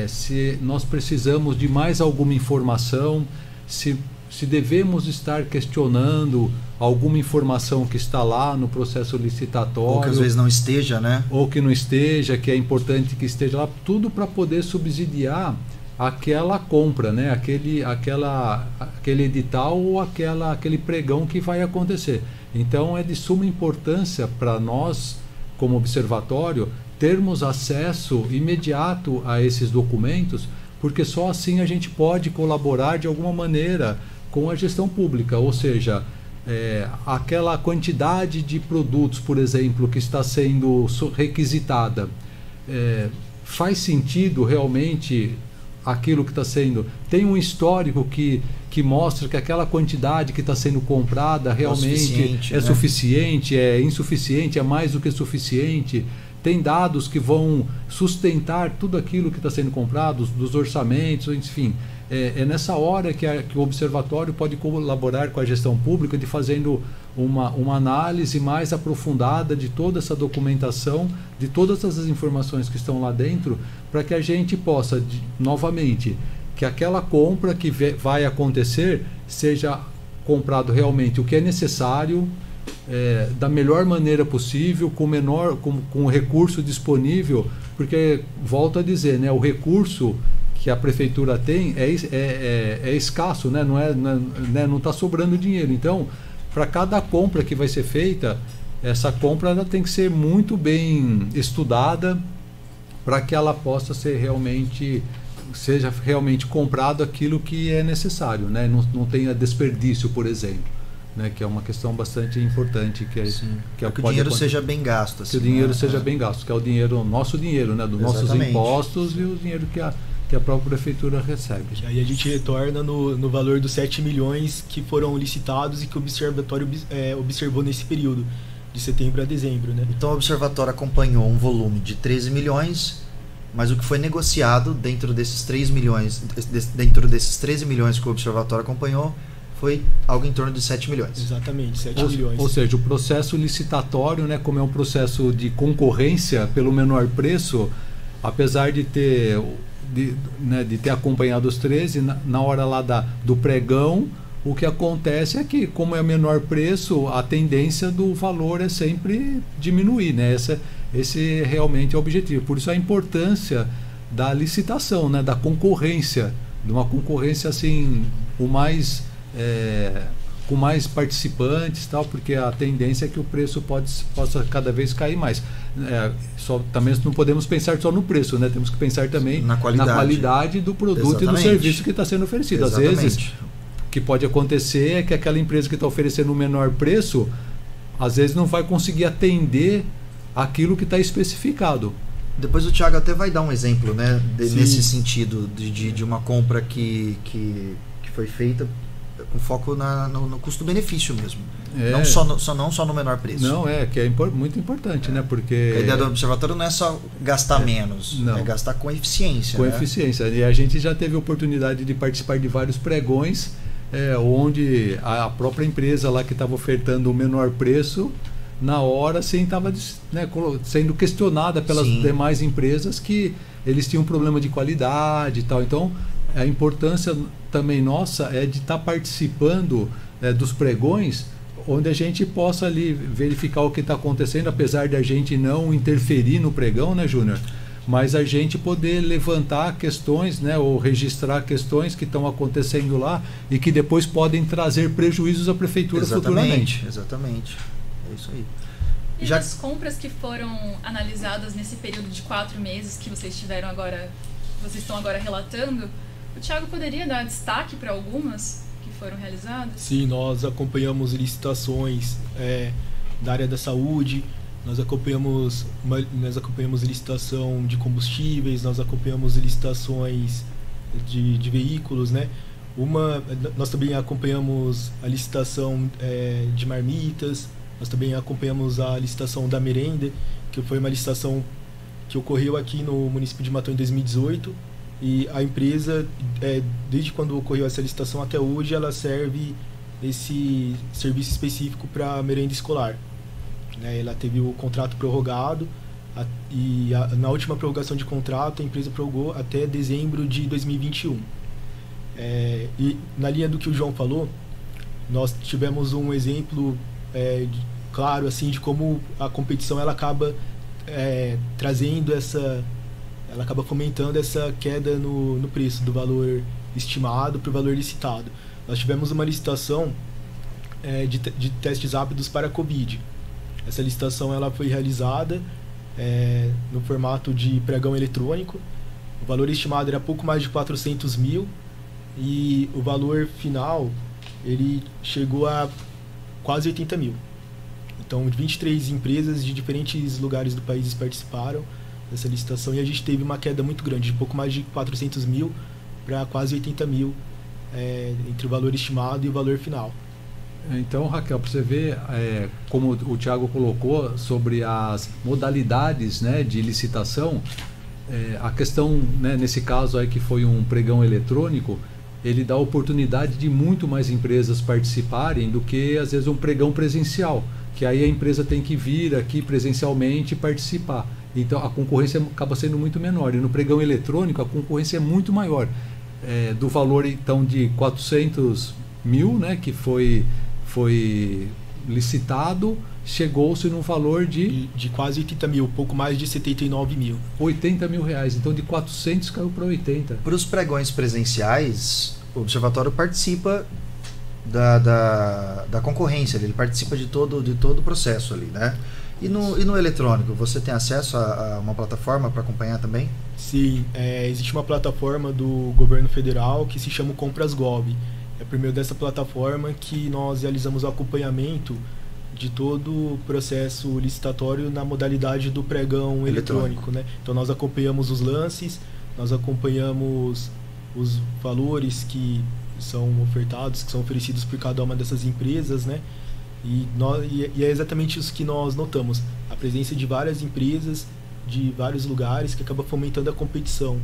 se nós precisamos de mais alguma informação, se devemos estar questionando alguma informação que está lá no processo licitatório. Ou que às vezes não esteja, né? Ou que não esteja, que é importante que esteja lá, tudo para poder subsidiar aquela compra, né? Aquele edital ou aquele pregão que vai acontecer. Então é de suma importância para nós, como observatório, termos acesso imediato a esses documentos, porque só assim a gente pode colaborar de alguma maneira com a gestão pública, ou seja, aquela quantidade de produtos, por exemplo, que está sendo requisitada, faz sentido realmente aquilo que está sendo? Tem um histórico que mostra que aquela quantidade que está sendo comprada realmente é suficiente, é insuficiente, é mais do que suficiente? Tem dados que vão sustentar tudo aquilo que está sendo comprado, dos orçamentos, enfim. É nessa hora que o observatório pode colaborar com a gestão pública, de fazendo uma análise mais aprofundada de toda essa documentação, de todas essas informações que estão lá dentro, para que a gente possa, novamente, que aquela compra que vai acontecer seja comprado realmente o que é necessário, da melhor maneira possível, com o recurso disponível, porque, volto a dizer, né, o recurso que a prefeitura tem é escasso, né? Não está sobrando dinheiro. Então, para cada compra que vai ser feita, essa compra ela tem que ser muito bem estudada para que ela possa seja realmente comprado aquilo que é necessário, né? Não tenha desperdício, por exemplo, né? Que é uma questão bastante importante, que o dinheiro seja bem gasto, assim, que o dinheiro seja bem gasto, que é o nosso dinheiro, né? Dos nossos impostos e o dinheiro que a própria prefeitura recebe. Que aí a gente retorna no valor dos 7 milhões que foram licitados e que o observatório observou nesse período, de setembro a dezembro, né? Então o observatório acompanhou um volume de 13 milhões, mas o que foi negociado dentro desses 3 milhões, dentro desses 13 milhões que o observatório acompanhou, foi algo em torno de 7 milhões. Exatamente, 7 milhões. Ou seja, o processo licitatório, né, como é um processo de concorrência pelo menor preço, apesar de ter acompanhado os 13, na hora lá do pregão, o que acontece é que, como é o menor preço, a tendência do valor é sempre diminuir, né? Esse realmente é o objetivo. Por isso a importância da licitação, né? Da concorrência, de uma concorrência assim, com mais participantes, tal, porque a tendência é que o preço possa cada vez cair mais. Também não podemos pensar só no preço, né? Temos que pensar também na qualidade do produto. Exatamente. E do serviço que está sendo oferecido. Exatamente. Às vezes, o que pode acontecer é que aquela empresa que está oferecendo o menor preço, às vezes não vai conseguir atender aquilo que está especificado. Depois o Thiago até vai dar um exemplo, né? Nesse sentido de uma compra que foi feita com foco no custo-benefício mesmo. Não só no menor preço. Não, que é muito importante, né? Porque a ideia do observatório não é só gastar menos, é gastar com eficiência. Com eficiência. E a gente já teve a oportunidade de participar de vários pregões, onde a própria empresa lá que estava ofertando o menor preço, na hora, assim, estava, né, sendo questionada pelas demais empresas que eles tinham um problema de qualidade e tal. Então, a importância também nossa é de estar participando dos pregões, onde a gente possa ali verificar o que está acontecendo, apesar de a gente não interferir no pregão, né, Júnior? Mas a gente poder levantar questões, né, ou registrar questões que estão acontecendo lá e que depois podem trazer prejuízos à prefeitura futuramente. Exatamente. É isso aí. E as compras que foram analisadas nesse período de 4 meses que vocês estão agora relatando, o Thiago poderia dar destaque para algumas que foram realizadas? Sim, nós acompanhamos licitações da área da saúde, nós acompanhamos licitação de combustíveis, nós acompanhamos licitações de veículos, né? Nós também acompanhamos a licitação de marmitas, nós também acompanhamos a licitação da merenda, que foi uma licitação que ocorreu aqui no município de Matão em 2018, e a empresa, desde quando ocorreu essa licitação até hoje, ela serve esse serviço específico para merenda escolar. Ela teve o contrato prorrogado, e na última prorrogação de contrato a empresa prorrogou até dezembro de 2021. E na linha do que o João falou, nós tivemos um exemplo claro assim de como a competição ela acaba trazendo ela acaba fomentando essa queda no preço do valor estimado para o valor licitado. Nós tivemos uma licitação de testes rápidos para a Covid. Essa licitação ela foi realizada no formato de pregão eletrônico. O valor estimado era pouco mais de 400 mil e o valor final ele chegou a quase 80 mil. Então 23 empresas de diferentes lugares do país participaram dessa licitação e a gente teve uma queda muito grande, de pouco mais de 400 mil para quase 80 mil entre o valor estimado e o valor final. Então, Raquel, para você ver como o Thiago colocou sobre as modalidades, né, de licitação, a questão, né, nesse caso aí que foi um pregão eletrônico, ele dá oportunidade de muito mais empresas participarem do que às vezes um pregão presencial, que aí a empresa tem que vir aqui presencialmente e participar. Então a concorrência acaba sendo muito menor. E no pregão eletrônico a concorrência é muito maior. Do valor então de 400 mil, né, que foi licitado, chegou-se num valor de quase 80 mil, pouco mais de 79 mil. 80 mil reais. Então de 400 caiu para 80. Para os pregões presenciais, o Observatório participa da concorrência, ele participa de todo o processo ali, né? E no eletrônico, você tem acesso a uma plataforma para acompanhar também? Sim, existe uma plataforma do governo federal que se chama Compras.gov. É por meio dessa plataforma que nós realizamos o acompanhamento de todo o processo licitatório na modalidade do pregão eletrônico, né? Então nós acompanhamos os lances, nós acompanhamos os valores que são ofertados, que são oferecidos por cada uma dessas empresas, né? E é exatamente isso que nós notamos, a presença de várias empresas de vários lugares que acaba fomentando a competição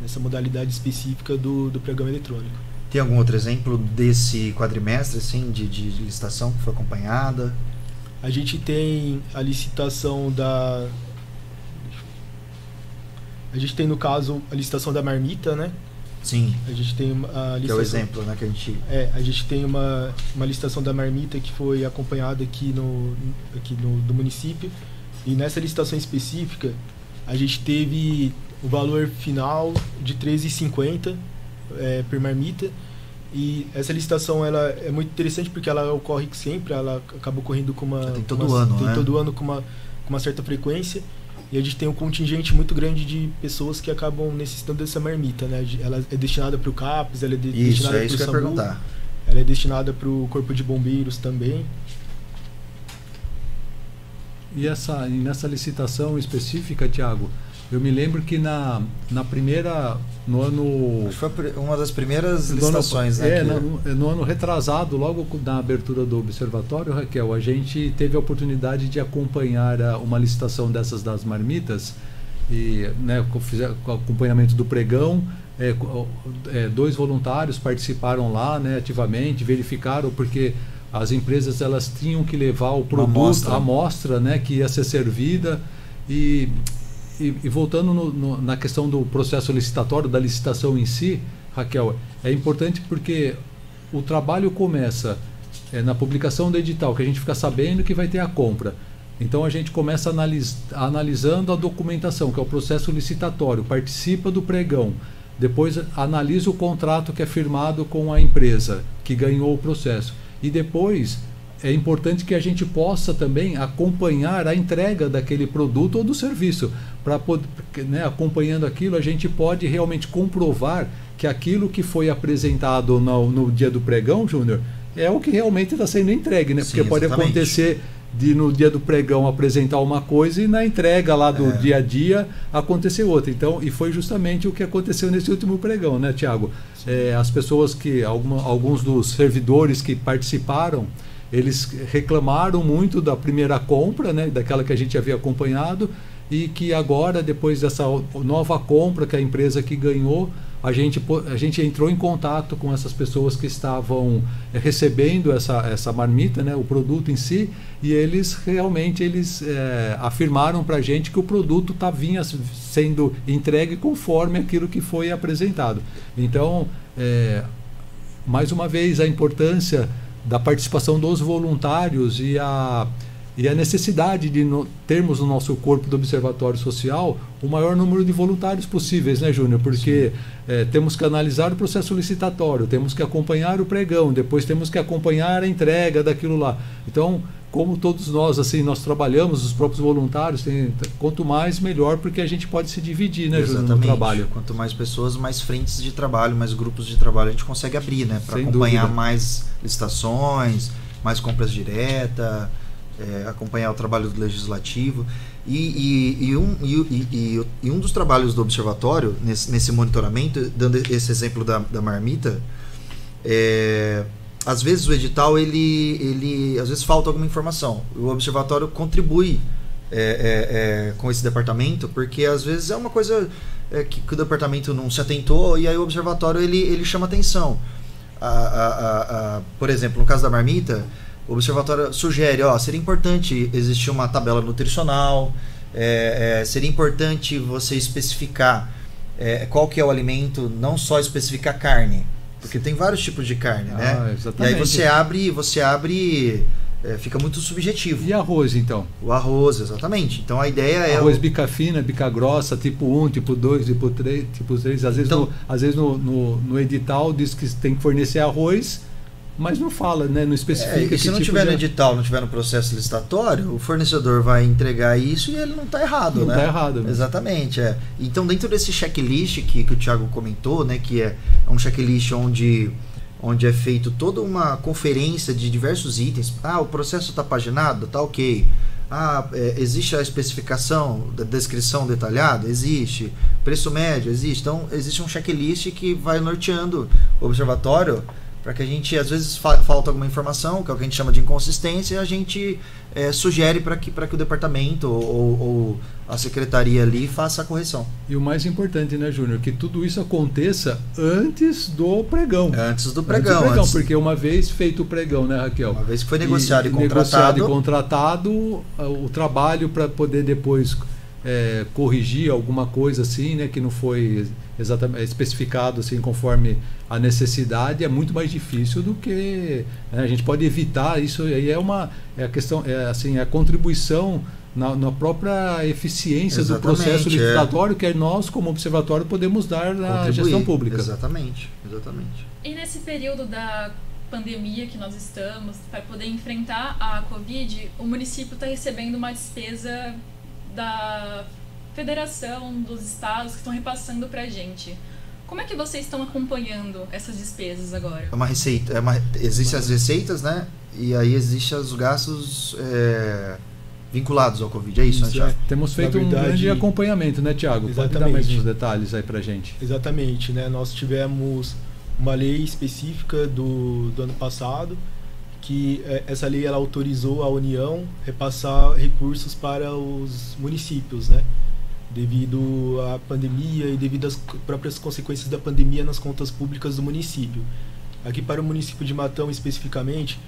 nessa modalidade específica do pregão eletrônico. Tem algum outro exemplo desse quadrimestre assim, de licitação que foi acompanhada? A gente tem a licitação a gente tem no caso a licitação da marmita, né? Sim. A gente tem a licitação, que é o exemplo, né, que a gente... a gente tem uma licitação da marmita que foi acompanhada aqui do município, e nessa licitação específica a gente teve o valor final de R$ 13,50 por marmita, e essa licitação ela é muito interessante porque ela ocorre sempre, ela acaba ocorrendo com todo ano com uma certa frequência. E a gente tem um contingente muito grande de pessoas que acabam necessitando dessa marmita, né? Ela é destinada para o CAPES, ela é destinada para o SAMU, perguntar. Ela é destinada para o Corpo de Bombeiros também. E nessa licitação específica, Thiago, eu me lembro que no ano... Acho que foi uma das primeiras licitações, né? No ano retrasado, logo na abertura do Observatório, Raquel, a gente teve a oportunidade de acompanhar uma licitação dessas das marmitas, e, né, com acompanhamento do pregão, 2 voluntários participaram lá, né, ativamente, verificaram, porque as empresas elas tinham que levar o produto, a amostra, né, que ia ser servida, e voltando na questão do processo licitatório, da licitação em si, Raquel, é importante porque o trabalho começa na publicação do edital, que a gente fica sabendo que vai ter a compra. Então a gente começa analisando a documentação, que é o processo licitatório, participa do pregão, depois analisa o contrato que é firmado com a empresa que ganhou o processo. E depois é importante que a gente possa também acompanhar a entrega daquele produto ou do serviço. Para poder, né, acompanhando aquilo, a gente pode realmente comprovar que aquilo que foi apresentado no dia do pregão, Júnior, é o que realmente está sendo entregue, né? Porque pode acontecer de no dia do pregão apresentar uma coisa e na entrega lá do dia a dia acontecer outra. Então, e foi justamente o que aconteceu nesse último pregão, né, Thiago? As pessoas alguns dos servidores que participaram, eles reclamaram muito da primeira compra, né, daquela que a gente havia acompanhado, e que agora, depois dessa nova compra que a empresa que ganhou, a gente entrou em contato com essas pessoas que estavam recebendo essa marmita, né, o produto em si, e eles realmente afirmaram para a gente que o produto vinha sendo entregue conforme aquilo que foi apresentado. Então, mais uma vez, a importância da participação dos voluntários e a necessidade de termos no nosso corpo do Observatório Social o maior número de voluntários possíveis, né, Júnior? Porque temos que analisar o processo licitatório, temos que acompanhar o pregão, depois temos que acompanhar a entrega daquilo lá. Então, como todos nós, assim, nós trabalhamos, os próprios voluntários, quanto mais, melhor, porque a gente pode se dividir, né, Júnior, no trabalho. Quanto mais pessoas, mais frentes de trabalho, mais grupos de trabalho a gente consegue abrir, né? Para acompanhar dúvida. Mais licitações, mais compras diretas, acompanhar o trabalho do legislativo e um dos trabalhos do observatório nesse monitoramento, dando esse exemplo da marmita, às vezes o edital ele às vezes falta alguma informação, o observatório contribui com esse departamento, porque às vezes é uma coisa que o departamento não se atentou, e aí o observatório ele chama atenção. Por exemplo, no caso da marmita, o observatório sugere, seria importante existir uma tabela nutricional, seria importante você especificar qual que é o alimento, não só especificar carne, porque tem vários tipos de carne, né? Exatamente. E aí você abre fica muito subjetivo. E arroz, então? O arroz, exatamente. Então a ideia é... Arroz bica fina, bica grossa, tipo 1, tipo 2, tipo 3. Às vezes no edital diz que tem que fornecer arroz, mas não fala, né? Não especifica. E se não tiver no edital, não tiver no processo licitatório, o fornecedor vai entregar isso e ele não está errado, né? Não está errado mesmo. Exatamente, Então, dentro desse checklist que o Thiago comentou, né? Que é um checklist onde é feito toda uma conferência de diversos itens. O processo está paginado? Está ok. Existe a especificação da descrição detalhada? Existe. Preço médio? Existe. Então, existe um checklist que vai norteando o observatório, para que a gente, às vezes, falta alguma informação, que é o que a gente chama de inconsistência, e a gente sugere para que o departamento ou a secretaria ali faça a correção. E o mais importante, né, Júnior, que tudo isso aconteça antes do pregão. Antes do pregão. Porque uma vez feito o pregão, né, Raquel? Uma vez que foi negociado e contratado, o trabalho para poder depois corrigir alguma coisa assim, né, que não foi exatamente especificado assim conforme a necessidade, é muito mais difícil do que a gente pode evitar isso. Aí a questão assim, a contribuição na própria eficiência do processo licitatório que nós como observatório podemos dar na gestão pública. Exatamente. E nesse período da pandemia que nós estamos, para poder enfrentar a Covid, o município está recebendo uma despesa da federação, dos estados que estão repassando para a gente. Como é que vocês estão acompanhando essas despesas agora? É uma receita, existem as receitas, né? E aí existem os gastos vinculados ao Covid, é isso, né, Thiago? Temos feito um grande acompanhamento, né, Thiago? Exatamente. Pode dar mais uns detalhes aí pra gente. Exatamente, né? Nós tivemos uma lei específica do ano passado, que essa lei ela autorizou a União repassar recursos para os municípios, né? Devido à pandemia e devido às próprias consequências da pandemia nas contas públicas do município. Aqui para o município de Matão especificamente,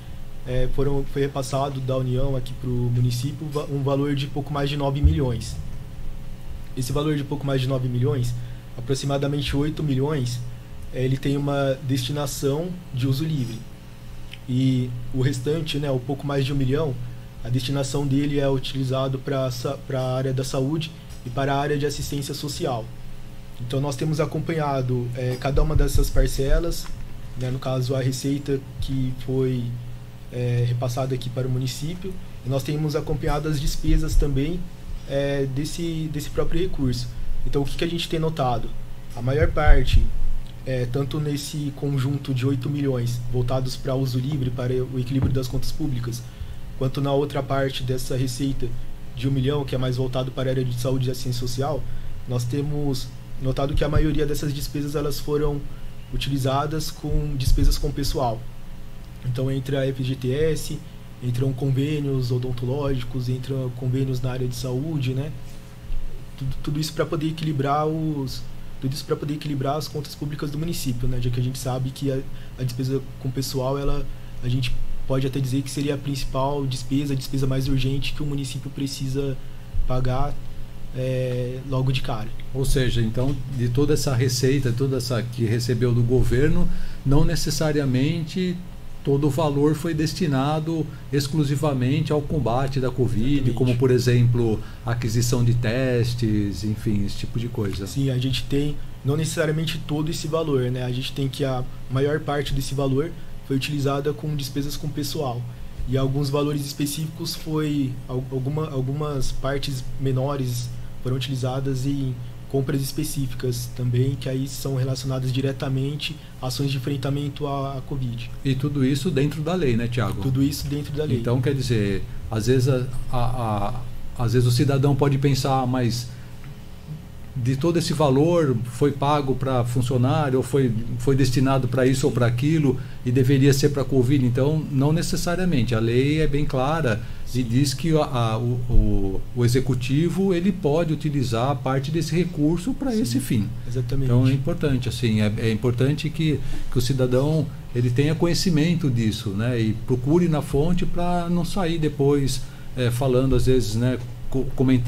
foi repassado da União aqui para o município um valor de pouco mais de 9 milhões. Esse valor de pouco mais de 9 milhões, aproximadamente 8 milhões, ele tem uma destinação de uso livre. E o restante, né, o pouco mais de 1 milhão, a destinação dele é utilizado para a área da saúde e para a área de assistência social. Então nós temos acompanhado cada uma dessas parcelas, né, no caso a receita que foi repassada aqui para o município, e nós temos acompanhado as despesas também desse próprio recurso. Então o que a gente tem notado? A maior parte, tanto nesse conjunto de 8 milhões voltados para uso livre, para o equilíbrio das contas públicas, quanto na outra parte dessa receita de 1 milhão, que é mais voltado para a área de saúde e assistência social, nós temos notado que a maioria dessas despesas elas foram utilizadas com despesas com pessoal. Então entra a FGTS, entram convênios odontológicos, entram convênios na área de saúde, né? Tudo isso para poder equilibrar as contas públicas do município, né? Já que a gente sabe que a despesa com pessoal, a gente pode até dizer que seria a principal despesa, a despesa mais urgente que o município precisa pagar logo de cara. Ou seja, então, de toda essa receita, toda essa que recebeu do governo, não necessariamente todo o valor foi destinado exclusivamente ao combate da Covid, exatamente, como, por exemplo, aquisição de testes, enfim, esse tipo de coisa. Sim, a gente tem não necessariamente todo esse valor, né? A gente tem que a maior parte desse valor foi utilizada com despesas com pessoal. E alguns valores específicos algumas partes menores foram utilizadas em compras específicas também, que aí são relacionadas diretamente a ações de enfrentamento à Covid. E tudo isso dentro da lei, né, Tiago? Tudo isso dentro da lei. Então, quer dizer, às vezes, às vezes o cidadão pode pensar, mas de todo esse valor foi pago para funcionário, ou foi destinado para isso ou para aquilo, e deveria ser para a Covid. Então, não necessariamente. A lei é bem clara e diz que o executivo ele pode utilizar parte desse recurso para esse fim. Exatamente. Então, é importante, assim, é importante que o cidadão ele tenha conhecimento disso, né, e procure na fonte para não sair depois falando, às vezes, né,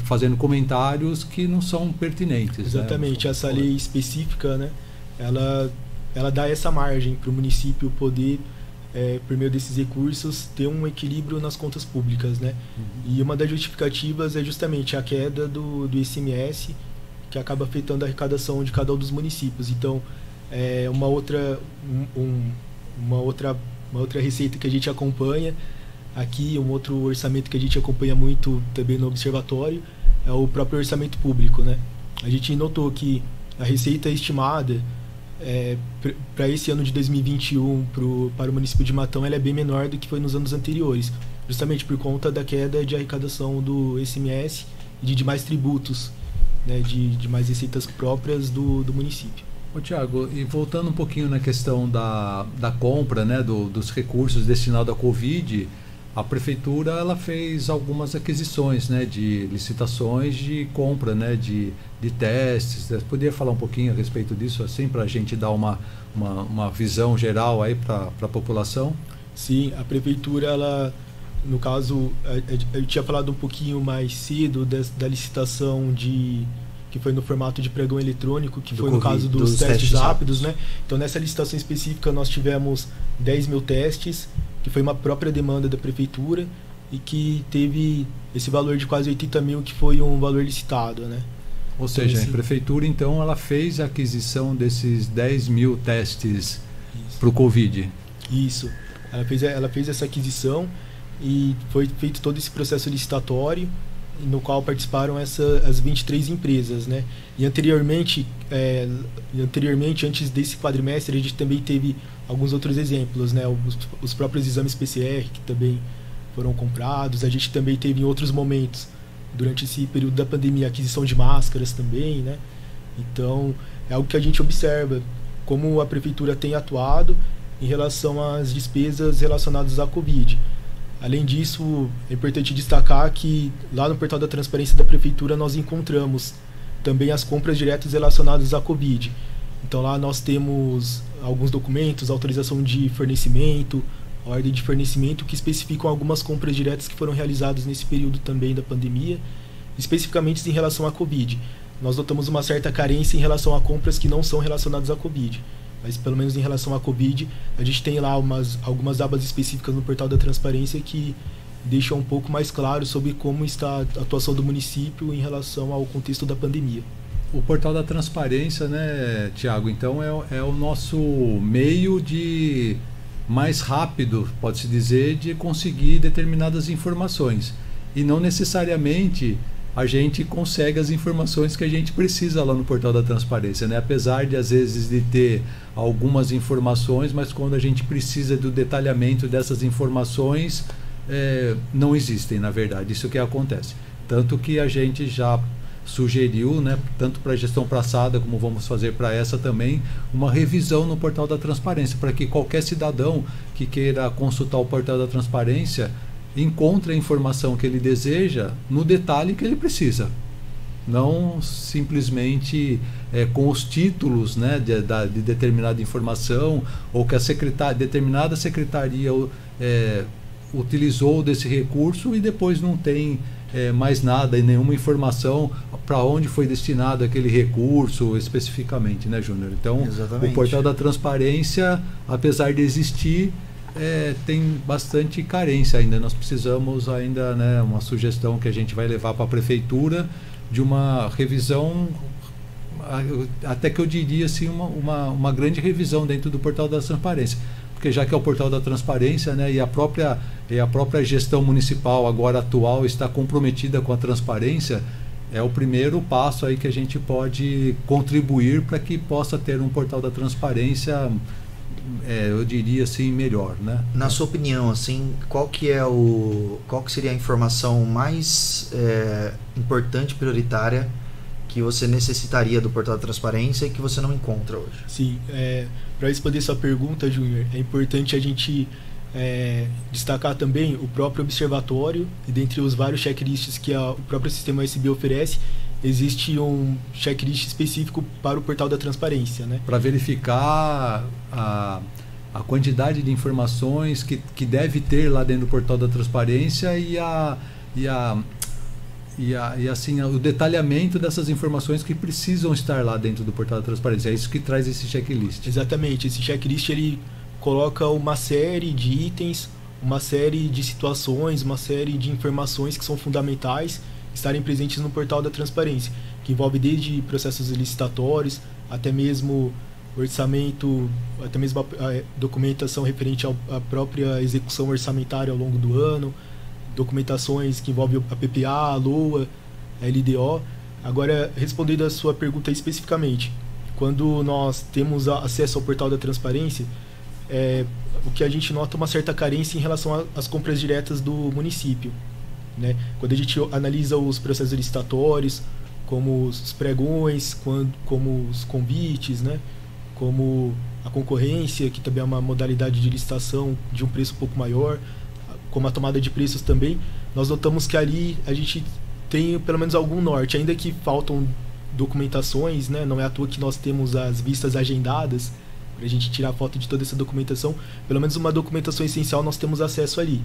fazendo comentários que não são pertinentes. Exatamente, né? Essa lei específica, né, ela dá essa margem para o município poder, por meio desses recursos, ter um equilíbrio nas contas públicas, né? Uhum. E uma das justificativas é justamente a queda do ICMS, que acaba afetando a arrecadação de cada um dos municípios. Então, uma outra receita que a gente acompanha aqui, um outro orçamento que a gente acompanha muito também no observatório, é o próprio orçamento público, né? A gente notou que a receita estimada para esse ano de 2021 para o município de Matão ela é bem menor do que foi nos anos anteriores, justamente por conta da queda de arrecadação do ICMS e de demais tributos, né, de mais receitas próprias do município. Ô, Tiago, e voltando um pouquinho na questão da compra, né, dos recursos destinados à Covid, a prefeitura ela fez algumas aquisições, né, de licitações de compra, né, de testes. Você poderia falar um pouquinho a respeito disso, assim, para a gente dar uma visão geral aí para a população? Sim, a prefeitura, ela, no caso, eu tinha falado um pouquinho mais cedo da licitação que foi no formato de pregão eletrônico, que foi no caso dos testes rápidos, né? Então, nessa licitação específica, nós tivemos 10 mil testes, que foi uma própria demanda da prefeitura e que teve esse valor de quase 80 mil, que foi um valor licitado, né? Ou seja, a prefeitura, então, ela fez a aquisição desses 10 mil testes para o Covid. Isso. Ela fez essa aquisição e foi feito todo esse processo licitatório, no qual participaram as 23 empresas, né? E anteriormente, antes desse quadrimestre, a gente também teve alguns outros exemplos, né? Os próprios exames PCR, que também foram comprados. A gente também teve em outros momentos, durante esse período da pandemia, a aquisição de máscaras também, né? Então, é algo que a gente observa, como a prefeitura tem atuado em relação às despesas relacionadas à Covid. Além disso, é importante destacar que lá no portal da transparência da prefeitura nós encontramos também as compras diretas relacionadas à Covid. Então lá nós temos alguns documentos, autorização de fornecimento, ordem de fornecimento, que especificam algumas compras diretas que foram realizadas nesse período também da pandemia, especificamente em relação à Covid. Nós notamos uma certa carência em relação a compras que não são relacionadas à Covid. Mas pelo menos em relação à Covid, a gente tem lá algumas abas específicas no portal da transparência que deixam um pouco mais claro sobre como está a atuação do município em relação ao contexto da pandemia. O portal da transparência, né, Tiago, então é o nosso meio de mais rápido, pode-se dizer, de conseguir determinadas informações. E não necessariamente a gente consegue as informações que a gente precisa lá no portal da transparência, né? Apesar de, às vezes, de ter algumas informações, mas quando a gente precisa do detalhamento dessas informações, não existem, na verdade. Isso que acontece. Tanto que a gente já sugeriu, né, tanto para a gestão passada como vamos fazer para essa também, uma revisão no portal da transparência, para que qualquer cidadão que queira consultar o portal da transparência encontre a informação que ele deseja no detalhe que ele precisa. não simplesmente com os títulos, né, de determinada informação, ou que determinada secretaria utilizou desse recurso e depois não tem mais nada e nenhuma informação para onde foi destinado aquele recurso especificamente, né, Júnior? Então, exatamente. O portal da transparência, apesar de existir, tem bastante carência ainda. Nós precisamos ainda, né, uma sugestão que a gente vai levar para a prefeitura de uma revisão, até que eu diria assim, uma grande revisão dentro do portal da transparência. Porque já que é o portal da transparência, né, e a própria gestão municipal agora atual está comprometida com a transparência, é o primeiro passo aí que a gente pode contribuir para que possa ter um portal da transparência, eu diria assim, melhor, né? Na sua opinião, assim, qual que seria a informação mais importante, prioritária, que você necessitaria do portal da transparência e que você não encontra hoje? Sim, para responder sua pergunta, Júnior, é importante a gente destacar também o próprio observatório, e dentre os vários checklists que o próprio sistema USB oferece, existe um checklist específico para o portal da transparência, né? Para verificar a quantidade de informações que deve ter lá dentro do portal da transparência e assim, o detalhamento dessas informações que precisam estar lá dentro do portal da transparência. É isso que traz esse checklist. Exatamente. Esse checklist ele coloca uma série de itens, uma série de situações, uma série de informações que são fundamentais estarem presentes no portal da transparência, que envolve desde processos licitatórios, até mesmo orçamento, até mesmo a documentação referente à própria execução orçamentária ao longo do ano, documentações que envolvem a PPA, a LOA, a LDO. Agora, respondendo a sua pergunta especificamente, quando nós temos acesso ao portal da transparência, o que a gente nota uma certa carência em relação às compras diretas do município, né? Quando a gente analisa os processos licitatórios, como os pregões, como os convites, né? Como a concorrência, que também é uma modalidade de licitação de um preço um pouco maior, como a tomada de preços também, nós notamos que ali a gente tem pelo menos algum norte, ainda que faltam documentações, né? Não é à toa que nós temos as vistas agendadas para a gente tirar foto de toda essa documentação. Pelo menos uma documentação essencial nós temos acesso ali.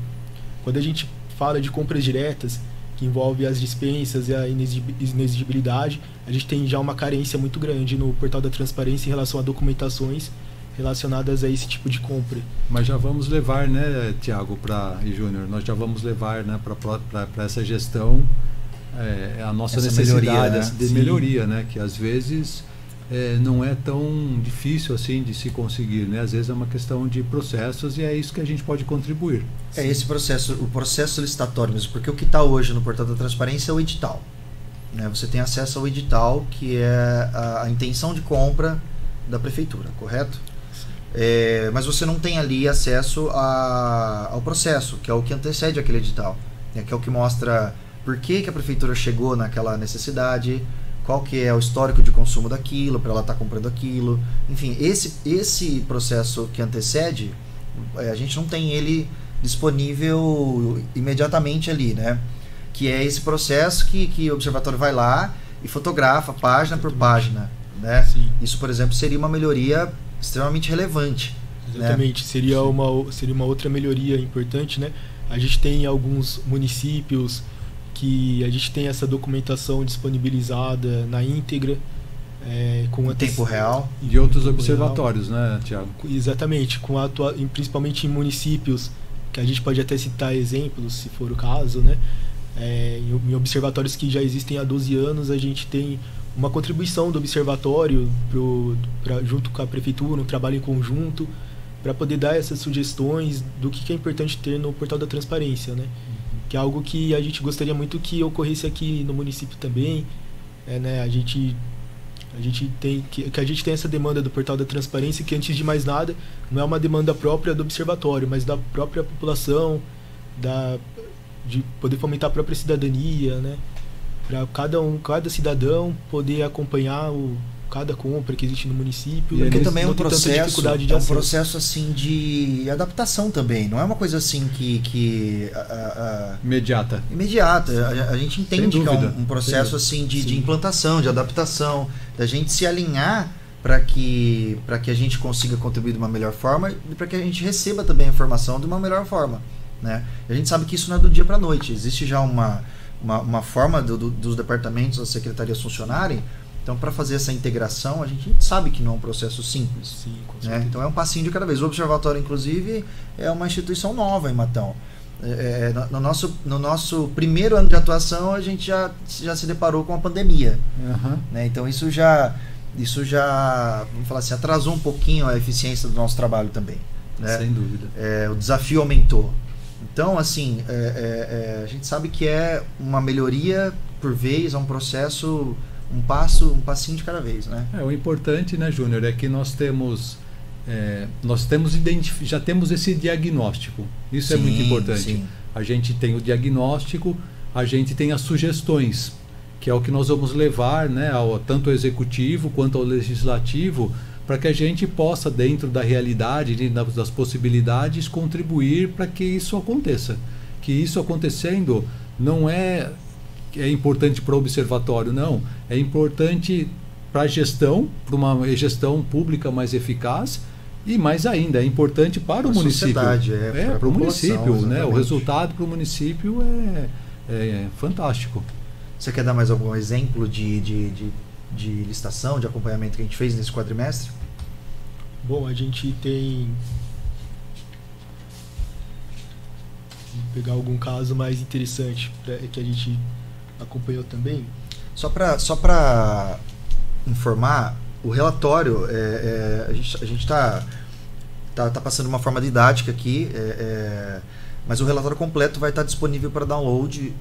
Quando a gente fala de compras diretas, que envolve as dispensas e a inexigibilidade, a gente tem já uma carência muito grande no portal da transparência em relação a documentações relacionadas a esse tipo de compra. Mas já vamos levar, né, Tiago e Júnior, nós já vamos levar, né, para essa gestão a nossa essa necessidade de Sim. melhoria, né, que às vezes não é tão difícil assim de se conseguir, né? Às vezes é uma questão de processos e é isso que a gente pode contribuir. Esse processo, o processo licitatório mesmo, porque o que está hoje no portal da transparência é o edital, né? Você tem acesso ao edital, que é a intenção de compra da prefeitura, correto? Mas você não tem ali acesso ao processo, que é o que antecede aquele edital, né? Que é o que mostra por que a prefeitura chegou naquela necessidade, qual que é o histórico de consumo daquilo, para ela estar comprando aquilo. Enfim, esse processo que antecede, a gente não tem ele disponível imediatamente ali, né? Que é esse processo que o observatório vai lá e fotografa página por página, né? Sim. Isso, por exemplo, seria uma melhoria extremamente relevante. Exatamente, né? seria uma outra melhoria importante, né? A gente tem alguns municípios que a gente tem essa documentação disponibilizada na íntegra, com tempo real. E outros observatórios, né, Tiago? Exatamente, principalmente em municípios, que a gente pode até citar exemplos, se for o caso, né? Em observatórios que já existem há 12 anos, a gente tem uma contribuição do observatório junto com a prefeitura, um trabalho em conjunto, para poder dar essas sugestões do que é importante ter no portal da transparência, né? Que é algo que a gente gostaria muito que ocorresse aqui no município também, né? A gente tem essa demanda do portal da transparência, que antes de mais nada não é uma demanda própria do observatório, mas da própria população, de poder fomentar a própria cidadania, né? Para cada cidadão poder acompanhar cada compra que existe no município. Porque também é um não tem tanta processo, dificuldade de é um acesso. processo assim de adaptação também. Não é uma coisa assim que Imediata. imediata. A gente entende que é dúvida. um processo assim de Sim. implantação, de adaptação, da gente se alinhar para que a gente consiga contribuir de uma melhor forma e para que a gente receba também a informação de uma melhor forma, né? A gente sabe que isso não é do dia para a noite. Existe já uma forma dos departamentos, das secretarias funcionarem. Então, para fazer essa integração, a gente sabe que não é um processo simples. Sim, com Né? certeza. Então, é um passinho de cada vez. O Observatório, inclusive, é uma instituição nova em Matão. No nosso primeiro ano de atuação, a gente já se deparou com a pandemia. Aham. Né? Então, isso já, vamos falar assim, atrasou um pouquinho a eficiência do nosso trabalho também. Né? Sem dúvida. O desafio aumentou. Então, assim, a gente sabe que é uma melhoria por vez, é um processo, um passinho de cada vez, né? O importante, né, Júnior, é que nós temos já temos esse diagnóstico. Isso é muito importante. Sim. A gente tem o diagnóstico, a gente tem as sugestões, que é o que nós vamos levar, né, tanto ao executivo quanto ao legislativo, para que a gente possa, dentro da realidade, das possibilidades, contribuir para que isso aconteça. Que isso acontecendo não é importante para o observatório, não. É importante para a gestão, para uma gestão pública mais eficaz, e mais ainda, é importante para o município. Sociedade, para o município, né? O exatamente. resultado para o município é fantástico. Você quer dar mais algum exemplo de licitação, de acompanhamento que a gente fez nesse quadrimestre? Bom, a gente tem... Vou pegar algum caso mais interessante que a gente acompanhou também. Só para informar, o relatório, a gente está passando uma forma didática aqui, mas o relatório completo vai estar disponível para download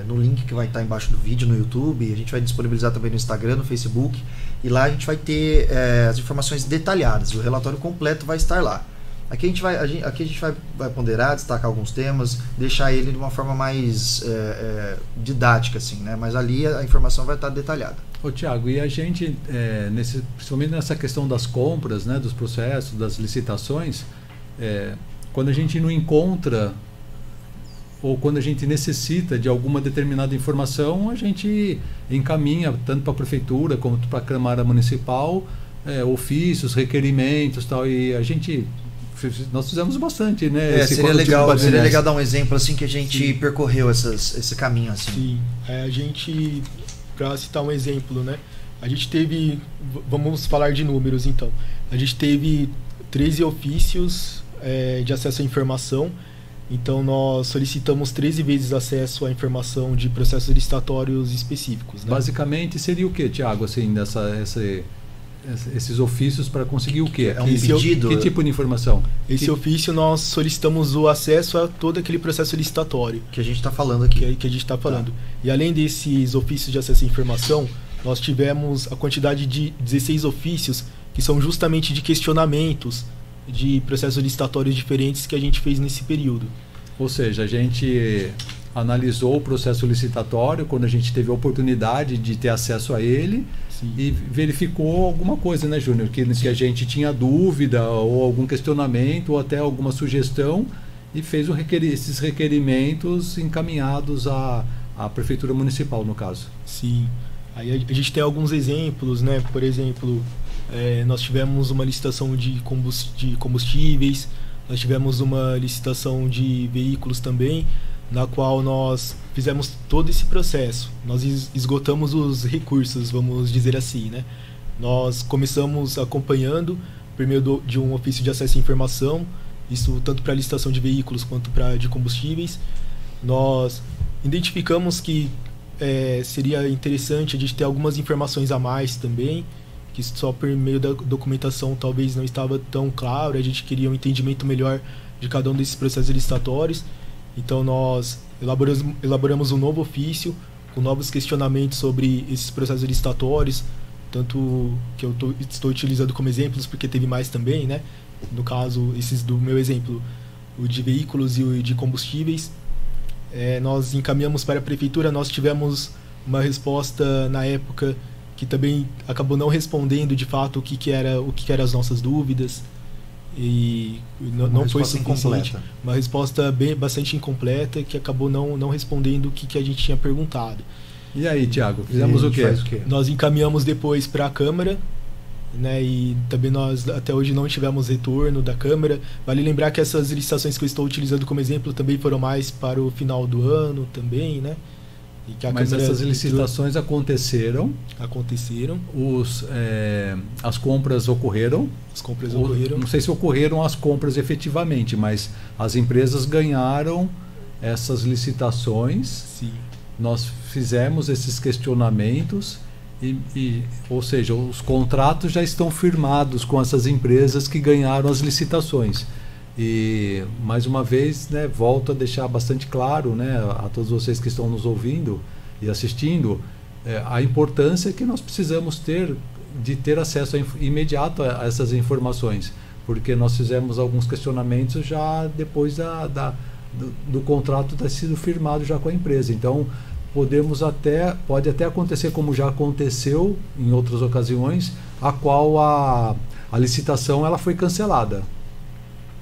no link que vai estar embaixo do vídeo no YouTube. A gente vai disponibilizar também no Instagram, no Facebook, e lá a gente vai ter as informações detalhadas. O relatório completo vai estar lá. Aqui a gente vai ponderar, destacar alguns temas, deixar ele de uma forma mais didática, assim, né? Mas ali a informação vai estar detalhada. Ô Tiago, e a gente, principalmente nessa questão das compras, né, dos processos, das licitações, quando a gente não encontra ou quando a gente necessita de alguma determinada informação, a gente encaminha tanto para a prefeitura quanto para a Câmara Municipal ofícios, requerimentos, tal, e nós fizemos bastante, né? Seria legal dar um exemplo assim que a gente percorreu esse caminho assim. Sim, a gente, para citar um exemplo, né? A gente teve, vamos falar de números então. A gente teve 13 ofícios de acesso à informação. Então nós solicitamos 13 vezes acesso à informação de processos licitatórios específicos. Né? Basicamente seria o que, Tiago, assim, esses ofícios para conseguir o quê? É um pedido? Que tipo de informação? Esse ofício nós solicitamos o acesso a todo aquele processo licitatório. Que a gente está falando aqui. Que a gente está falando. E além desses ofícios de acesso à informação, nós tivemos a quantidade de 16 ofícios que são justamente de questionamentos de processos licitatórios diferentes que a gente fez nesse período. Ou seja, a gente analisou o processo licitatório quando a gente teve a oportunidade de ter acesso a ele. Sim. E verificou alguma coisa, né, Júnior? Que a gente tinha dúvida ou algum questionamento ou até alguma sugestão e fez esses requerimentos encaminhados à Prefeitura Municipal, no caso. Sim. Aí a gente tem alguns exemplos, né? Por exemplo, nós tivemos uma licitação de combustíveis, nós tivemos uma licitação de veículos também, na qual nós fizemos todo esse processo. Nós esgotamos os recursos, vamos dizer assim, né? Nós começamos acompanhando por meio de um ofício de acesso à informação, isso tanto para a licitação de veículos quanto para de combustíveis. Nós identificamos que seria interessante a gente ter algumas informações a mais também, que só por meio da documentação talvez não estava tão claro, a gente queria um entendimento melhor de cada um desses processos licitatórios. Então nós elaboramos um novo ofício com novos questionamentos sobre esses processos licitatórios, tanto que eu estou utilizando como exemplos porque teve mais também, né? No caso, esses do meu exemplo, o de veículos e o de combustíveis. Nós encaminhamos para a prefeitura, nós tivemos uma resposta na época que também acabou não respondendo de fato o que eram as nossas dúvidas. E não foi suficiente. Incompleta. Uma resposta bastante incompleta, que acabou não respondendo o que a gente tinha perguntado. E aí, Thiago, fizemos o quê? Nós encaminhamos depois para a Câmara, né, e também nós até hoje não tivemos retorno da Câmara. Vale lembrar que essas licitações que eu estou utilizando como exemplo também foram mais para o final do ano também, né? E que Mas essas licitações aconteceram, as compras ocorreram. As compras ocorreram. Não sei se ocorreram as compras efetivamente, mas as empresas ganharam essas licitações. Sim. Nós fizemos esses questionamentos ou seja, os contratos já estão firmados com essas empresas que ganharam as licitações. E, mais uma vez, né, volto a deixar bastante claro, né, a todos vocês que estão nos ouvindo e assistindo, a importância que nós precisamos ter de ter acesso imediato a essas informações, porque nós fizemos alguns questionamentos já depois do contrato ter sido firmado já com a empresa. Então, pode até acontecer, como já aconteceu em outras ocasiões, a qual a licitação ela foi cancelada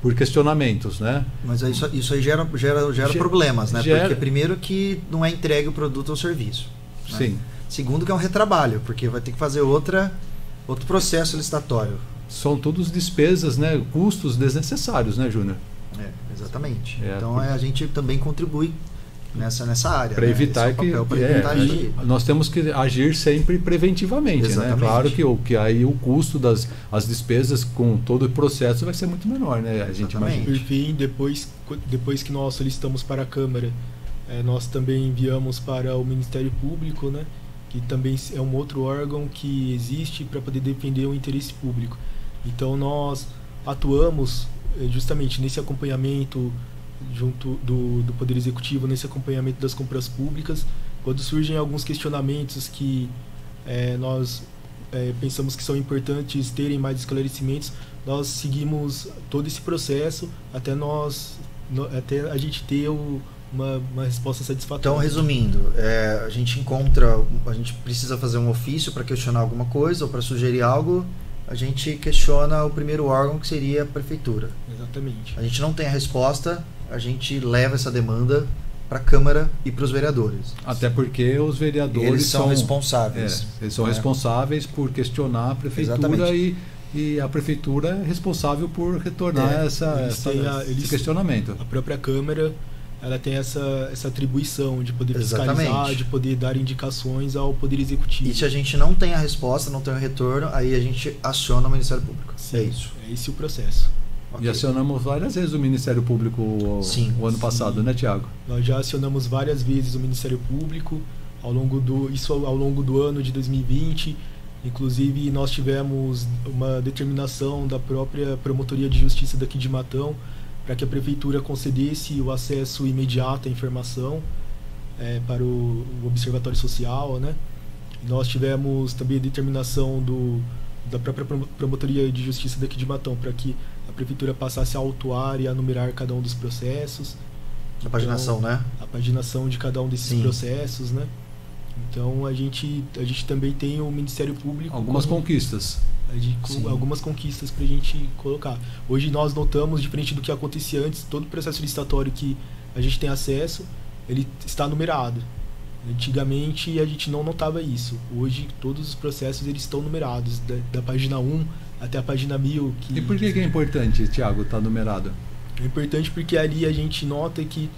por questionamentos, né? Mas isso aí gera problemas, né? Porque primeiro que não é entregue o produto ou serviço, né? Sim. Segundo que é um retrabalho, porque vai ter que fazer outro processo licitatório. São todos despesas, né? Custos desnecessários, né, Júnior? Exatamente. Então a gente também contribui nessa área. Para evitar nós temos que agir sempre preventivamente. Exatamente. Né? Claro que aí o custo das despesas com todo o processo vai ser muito menor, né? A gente imagina. Por fim, depois que nós solicitamos para a Câmara, nós também enviamos para o Ministério Público, né? Que também é um outro órgão que existe para poder defender o interesse público. Então nós atuamos justamente nesse acompanhamento junto do Poder Executivo, nesse acompanhamento das compras públicas. Quando surgem alguns questionamentos que nós pensamos que são importantes terem mais esclarecimentos, nós seguimos todo esse processo até a gente ter uma resposta satisfatória. Então, resumindo, a gente precisa fazer um ofício para questionar alguma coisa ou para sugerir algo. A gente questiona o primeiro órgão, que seria a prefeitura. Exatamente. A gente não tem a resposta, a gente leva essa demanda para a Câmara e para os vereadores. Até porque os vereadores eles são responsáveis. Eles são responsáveis por questionar a prefeitura e a prefeitura é responsável por retornar esse questionamento. A própria Câmara, ela tem essa atribuição de poder fiscalizar, de poder dar indicações ao Poder Executivo. E se a gente não tem a resposta, não tem o retorno, aí a gente aciona o Ministério Público. Sim, é isso. É esse o processo. Okay. E acionamos várias vezes o Ministério Público o ano passado, né, Thiago? Nós já acionamos várias vezes o Ministério Público ao longo do ano de 2020. Inclusive, nós tivemos uma determinação da própria Promotoria de Justiça daqui de Matão para que a Prefeitura concedesse o acesso imediato à informação para o Observatório Social, né? E nós tivemos também a determinação da própria Promotoria de Justiça daqui de Matão para que a Prefeitura passasse a autuar e a numerar cada um dos processos. A paginação, né? A paginação de cada um desses processos, né? Então a gente também tem o Ministério Público. Algumas conquistas. Algumas conquistas para a gente colocar. Hoje nós notamos, diferente do que acontecia antes, todo o processo licitatório que a gente tem acesso, ele está numerado. Antigamente a gente não notava isso. Hoje todos os processos eles estão numerados, da página 1 até a página 1000. E por que é importante, Thiago, estar numerado? É importante porque ali a gente nota que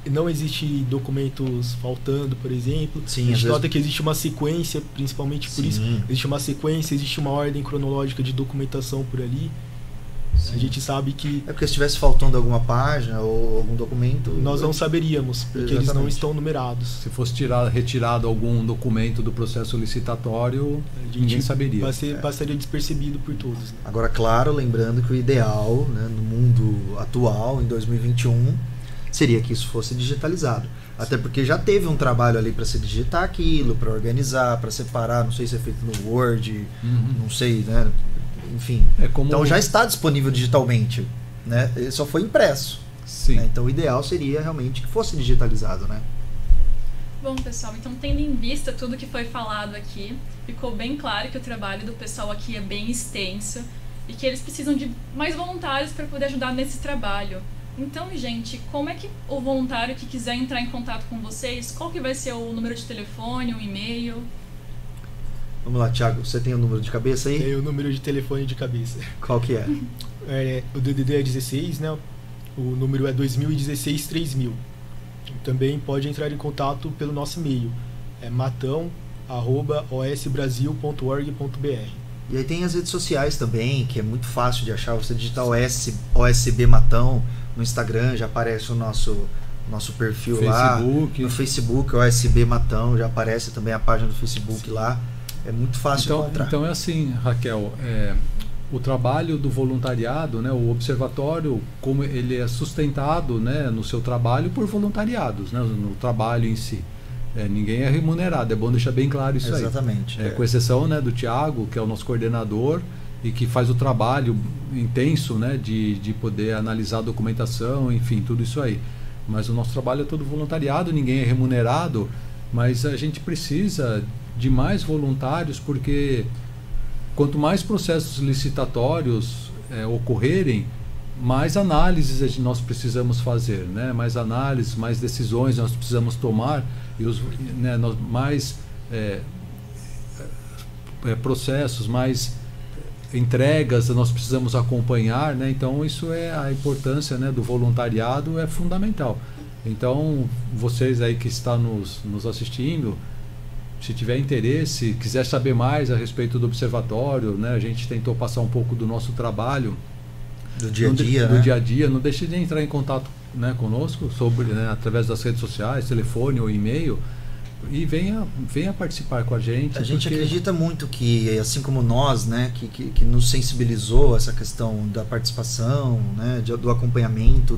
não existe documentos faltando, por exemplo. Sim, a gente nota que existe uma sequência, principalmente por isso. Existe uma sequência, existe uma ordem cronológica de documentação por ali. Sim. A gente sabe que... É porque se estivesse faltando alguma página ou algum documento... Nós não saberíamos, porque eles não estão numerados. Se fosse retirado algum documento do processo licitatório, ninguém saberia. Passaria despercebido por todos. Né? Agora, claro, lembrando que o ideal, né, no mundo atual, em 2021... seria que isso fosse digitalizado. Até porque já teve um trabalho ali para se digitar aquilo, para organizar, para separar, não sei se é feito no Word, não sei, né? Enfim. Então já está disponível digitalmente, né? Ele só foi impresso. Sim. Né? Então o ideal seria realmente que fosse digitalizado, né? Bom, pessoal, então tendo em vista tudo que foi falado aqui, ficou bem claro que o trabalho do pessoal aqui é bem extenso e que eles precisam de mais voluntários para poder ajudar nesse trabalho. Então, gente, como é que o voluntário que quiser entrar em contato com vocês, qual que vai ser o número de telefone, o e-mail? Vamos lá, Thiago, você tem o número de cabeça aí? Tem o número de telefone de cabeça. Qual que é? O DDD é 16, né? O número é 2016-3000. Também pode entrar em contato pelo nosso e-mail, matão@osbrasil.org.br. E aí tem as redes sociais também, que é muito fácil de achar. Você digitar OSB Matão no Instagram, já aparece o nosso perfil Facebook. lá. No Facebook, OSB Matão, já aparece também a página do Facebook lá. É muito fácil de encontrar. Então é assim, Raquel, o trabalho do voluntariado, né, o observatório, como ele é sustentado, né, no seu trabalho por voluntariados, né, no trabalho em si. Ninguém é remunerado, é bom deixar bem claro isso. Exatamente. aí. Com exceção, né, do Tiago, que é o nosso coordenador e que faz o trabalho intenso, né, de poder analisar a documentação, enfim, tudo isso aí. Mas o nosso trabalho é todo voluntariado, ninguém é remunerado, mas a gente precisa de mais voluntários, porque quanto mais processos licitatórios ocorrerem, mais análises nós precisamos fazer, né? Mais análises, mais decisões nós precisamos tomar, e mais processos, mais entregas nós precisamos acompanhar, né? Então isso a importância, né, do voluntariado é fundamental. Então vocês aí que estão nos assistindo, se tiver interesse, quiser saber mais a respeito do observatório, né, a gente tentou passar um pouco do nosso trabalho do dia a dia, né? Do dia a dia, não deixe de entrar em contato, né, conosco através das redes sociais, telefone ou e-mail, e venha participar com a gente. A gente acredita muito que, assim como nós, né, que nos sensibilizou essa questão da participação, né, do acompanhamento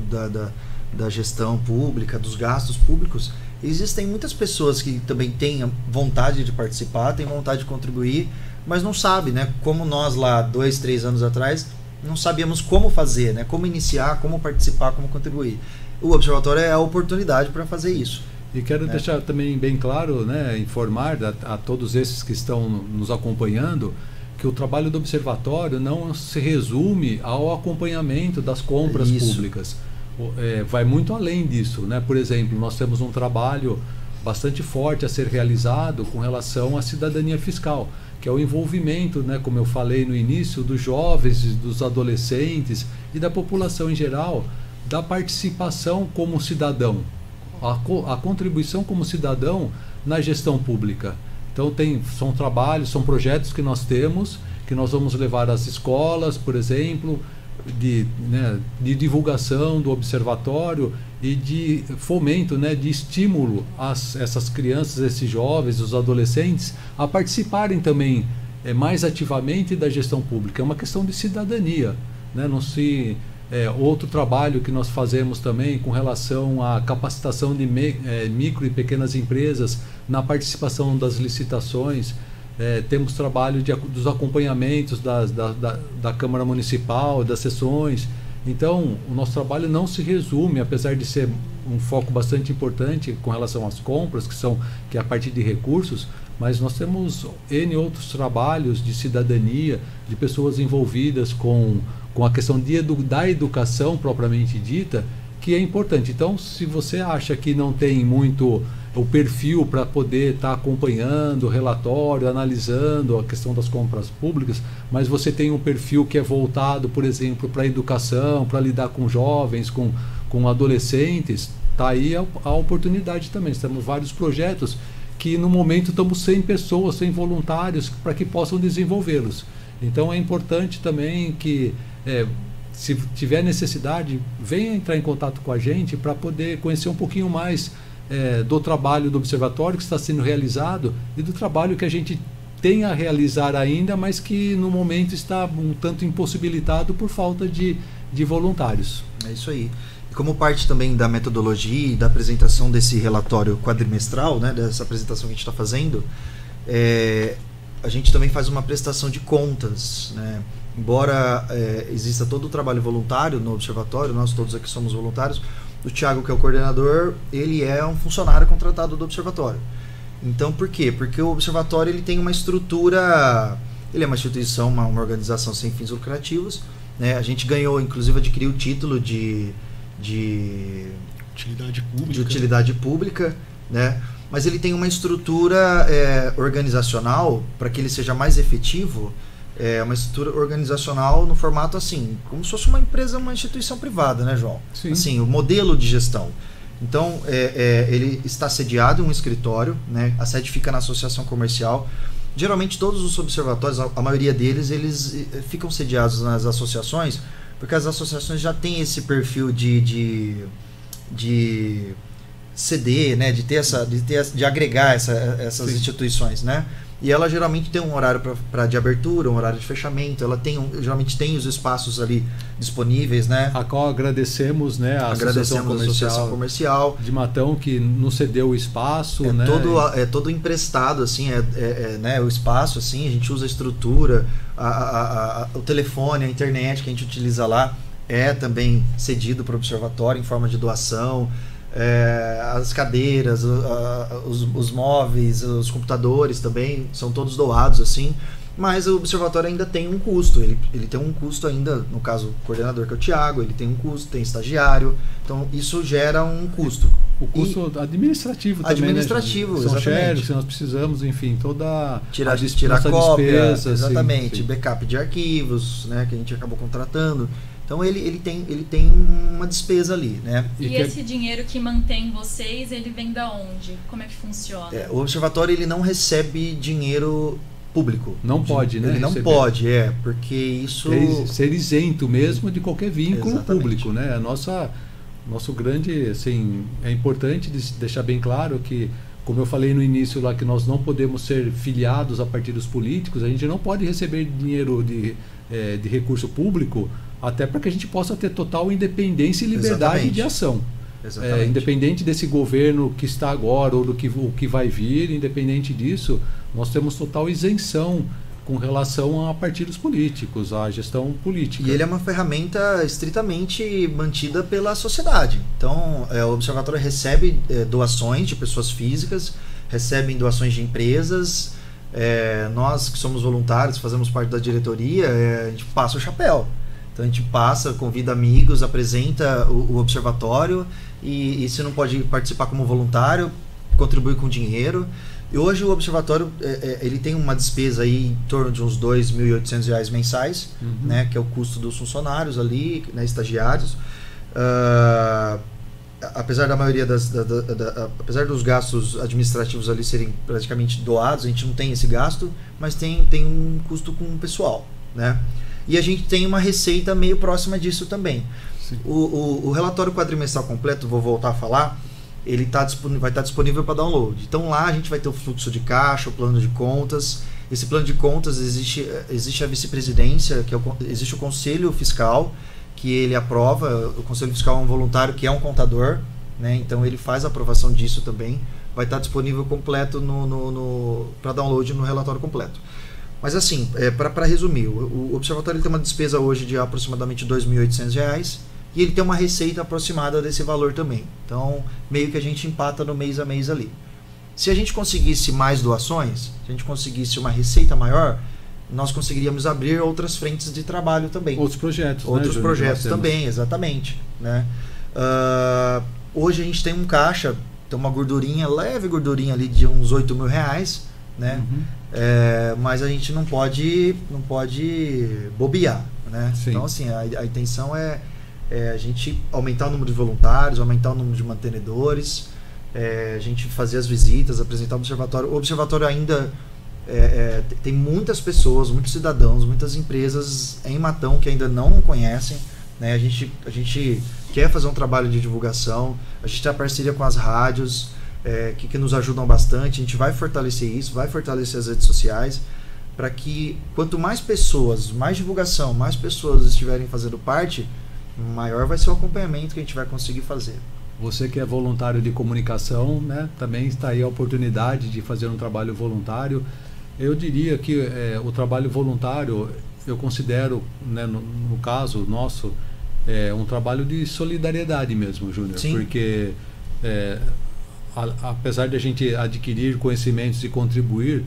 da gestão pública, dos gastos públicos, existem muitas pessoas que também têm vontade de participar, têm vontade de contribuir, mas não sabem, né, como nós lá 2, 3 anos atrás não sabíamos como fazer, né, como iniciar, como participar, como contribuir. O Observatório é a oportunidade para fazer isso. E quero deixar também bem claro, né, informar a todos esses que estão nos acompanhando, que o trabalho do Observatório não se resume ao acompanhamento das compras públicas. Vai muito além disso, né? Por exemplo, nós temos um trabalho bastante forte a ser realizado com relação à cidadania fiscal, que é o envolvimento, né, como eu falei no início, dos jovens, dos adolescentes e da população em geral, da participação como cidadão, a contribuição como cidadão na gestão pública. Então são trabalhos, são projetos que nós temos, que nós vamos levar às escolas, por exemplo, de divulgação do observatório e de fomento, né, de estímulo a essas crianças, esses jovens, os adolescentes a participarem também mais ativamente da gestão pública. É uma questão de cidadania, né? Outro trabalho que nós fazemos também com relação à capacitação de micro e pequenas empresas na participação das licitações. Temos trabalho dos acompanhamentos da Câmara Municipal, das sessões. Então, o nosso trabalho não se resume, apesar de ser um foco bastante importante com relação às compras, que é a partir de recursos, mas nós temos N outros trabalhos de cidadania, de pessoas envolvidas com a questão da educação propriamente dita, que é importante. Então, se você acha que não tem muito o perfil para poder estar acompanhando o relatório, analisando a questão das compras públicas, mas você tem um perfil que é voltado, por exemplo, para a educação, para lidar com jovens, com adolescentes, está aí a oportunidade também. Temos vários projetos que no momento estamos sem pessoas, sem voluntários para que possam desenvolvê-los. Então é importante também que se tiver necessidade, venha entrar em contato com a gente para poder conhecer um pouquinho mais do trabalho do observatório que está sendo realizado e do trabalho que a gente tem a realizar ainda, mas que no momento está um tanto impossibilitado por falta de voluntários. É isso aí. E como parte também da metodologia e da apresentação desse relatório quadrimestral, né, dessa apresentação que a gente está fazendo, a gente também faz uma prestação de contas, né? Embora exista todo o trabalho voluntário no observatório, nós todos aqui somos voluntários, O Thiago, que é o coordenador, ele é um funcionário contratado do Observatório. Então, por quê? Porque o Observatório ele tem uma estrutura, ele é uma instituição, uma organização sem fins lucrativos, né? A gente ganhou, inclusive adquiriu o título de utilidade pública, né? Mas ele tem uma estrutura organizacional, para que ele seja mais efetivo, uma estrutura organizacional no formato assim, como se fosse uma empresa, uma instituição privada, né, João? Sim. Assim, o modelo de gestão. Então, ele está sediado em um escritório, né? A sede fica na associação comercial. Geralmente, todos os observatórios, a maioria deles, eles ficam sediados nas associações, porque as associações já têm esse perfil de ceder, né? De agregar essas instituições, né? E ela geralmente tem um horário de abertura, um horário de fechamento. Ela geralmente tem os espaços ali disponíveis, né? A qual agradecemos, né? A Associação Comercial de Matão, que nos cedeu o espaço, né? Todo emprestado, assim, né? O espaço, assim, a gente usa a estrutura, o telefone, a internet que a gente utiliza lá é também cedido para o observatório em forma de doação. As cadeiras, os móveis, os computadores também são todos doados, assim, mas o observatório ainda tem um custo, ele tem um custo ainda, no caso o coordenador, que é o Thiago, ele tem um custo, tem estagiário, então isso gera um custo. O custo administrativo também, administrativo, né? São xerox que nós precisamos, enfim, toda tirar nossa cópia, despesa, exatamente, sim. Backup de arquivos, né, que a gente acabou contratando. Então ele tem uma despesa ali, né? E esse dinheiro que mantém vocês, ele vem da onde? Como é que funciona? O observatório ele não recebe dinheiro público. Não pode, né? Ele não pode, porque isso... Ser isento mesmo de qualquer vínculo Exatamente. público, né? Nosso grande, assim, é importante deixar bem claro que, como eu falei no início lá, que nós não podemos ser filiados a partidos políticos, a gente não pode receber dinheiro de recurso público, até para que a gente possa ter total independência e liberdade Exatamente. de ação. Exatamente. Independente desse governo que está agora ou do que vai vir, independente disso, nós temos total isenção com relação a partidos políticos, à gestão política. E ele é uma ferramenta estritamente mantida pela sociedade. Então, o observatório recebe doações de pessoas físicas, recebem doações de empresas. Nós que somos voluntários, fazemos parte da diretoria, a gente passa o chapéu. Então a gente passa, convida amigos, apresenta o observatório e se não pode participar como voluntário, contribui com dinheiro. E hoje o observatório ele tem uma despesa aí em torno de uns R$ 2.800 mensais, né, que é o custo dos funcionários ali, né, estagiários. Apesar da maioria apesar dos gastos administrativos ali serem praticamente doados, a gente não tem esse gasto, mas tem um custo com o pessoal, né? E a gente tem uma receita meio próxima disso também. O relatório quadrimestral completo, vou voltar a falar, ele vai estar disponível para download. Então lá a gente vai ter o fluxo de caixa, o plano de contas. Esse plano de contas existe a vice-presidência, existe o conselho fiscal, que ele aprova. O conselho fiscal é um voluntário que é um contador, né? Então ele faz a aprovação disso também. Vai estar disponível completo para download no relatório completo. Mas assim, para resumir, o observatório ele tem uma despesa hoje de aproximadamente R$ 2.800 e ele tem uma receita aproximada desse valor também. Então, meio que a gente empata no mês a mês ali. Se a gente conseguisse mais doações, se a gente conseguisse uma receita maior, nós conseguiríamos abrir outras frentes de trabalho também. Outros projetos, Outros né, projetos também, exatamente. Né? Hoje a gente tem um caixa, tem uma leve gordurinha ali de uns R$ 8.000, né? Mas a gente não pode bobear, né? Então assim, a intenção é a gente aumentar o número de voluntários, aumentar o número de mantenedores, a gente fazer as visitas, apresentar o observatório. O observatório ainda tem muitas pessoas, muitos cidadãos, muitas empresas em Matão que ainda não conhecem, né? A gente quer fazer um trabalho de divulgação, a gente tem a parceria com as rádios, que nos ajudam bastante. A gente vai fortalecer isso, vai fortalecer as redes sociais, para que quanto mais pessoas, mais divulgação, mais pessoas estiverem fazendo parte, maior vai ser o acompanhamento que a gente vai conseguir fazer. Você que é voluntário de comunicação, né, também está aí a oportunidade de fazer um trabalho voluntário. Eu diria que o trabalho voluntário, eu considero, né, no caso nosso, um trabalho de solidariedade mesmo, Júnior. Sim. Porque apesar de a gente adquirir conhecimentos e contribuir,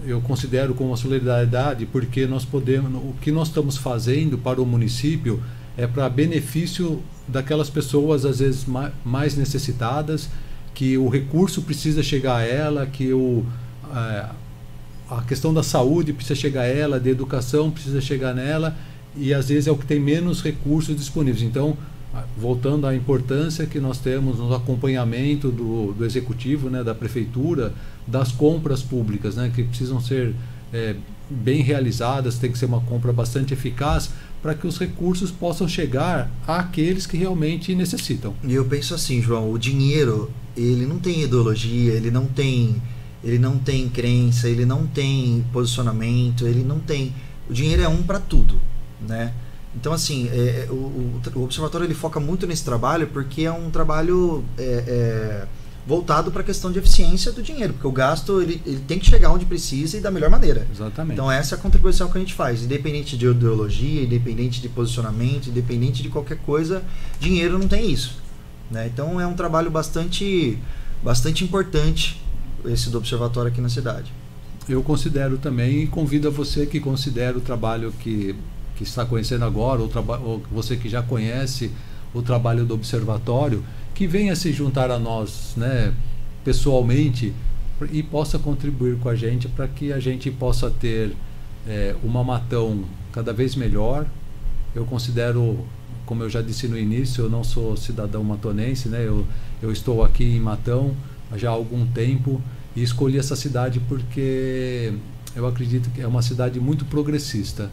eu considero como uma solidariedade, porque o que nós estamos fazendo para o município é para benefício daquelas pessoas às vezes mais necessitadas, que o recurso precisa chegar a ela, que a questão da saúde precisa chegar a ela, da educação precisa chegar nela, e às vezes é o que tem menos recursos disponíveis. Então, voltando à importância que nós temos no acompanhamento do executivo, né, da prefeitura, das compras públicas, né, que precisam ser bem realizadas, tem que ser uma compra bastante eficaz para que os recursos possam chegar àqueles que realmente necessitam. E eu penso assim, João, o dinheiro, ele não tem ideologia, ele não tem crença, ele não tem posicionamento, ele não tem... O dinheiro é um para tudo, né? Então, assim, o Observatório ele foca muito nesse trabalho porque é um trabalho voltado para a questão de eficiência do dinheiro, porque o gasto ele tem que chegar onde precisa e da melhor maneira. Exatamente. Então, essa é a contribuição que a gente faz, independente de ideologia, independente de posicionamento, independente de qualquer coisa, dinheiro não tem isso, né? Então, é um trabalho bastante importante esse do Observatório aqui na cidade. Eu considero também, e convido a você que considera o trabalho que está conhecendo agora, ou você que já conhece o trabalho do Observatório, que venha se juntar a nós, né, pessoalmente, e possa contribuir com a gente para que a gente possa ter uma Matão cada vez melhor. Eu considero, como eu já disse no início, eu não sou cidadão matonense, né, eu estou aqui em Matão já há algum tempo, e escolhi essa cidade porque eu acredito que é uma cidade muito progressista.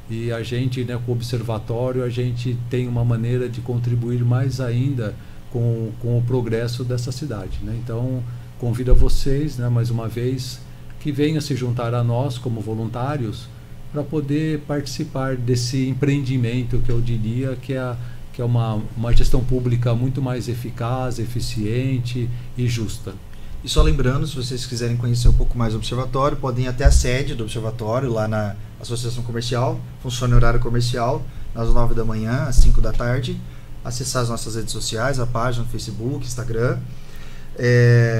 E a gente, né, com o Observatório, a gente tem uma maneira de contribuir mais ainda com o progresso dessa cidade, né? Então, convido a vocês, né, mais uma vez, que venham se juntar a nós como voluntários para poder participar desse empreendimento que eu diria que é uma gestão pública muito mais eficaz, eficiente e justa. E só lembrando, se vocês quiserem conhecer um pouco mais do Observatório, podem ir até a sede do Observatório, lá na Associação Comercial, funciona em horário comercial, das 9 da manhã às 5 da tarde, acessar as nossas redes sociais, a página no Facebook, Instagram.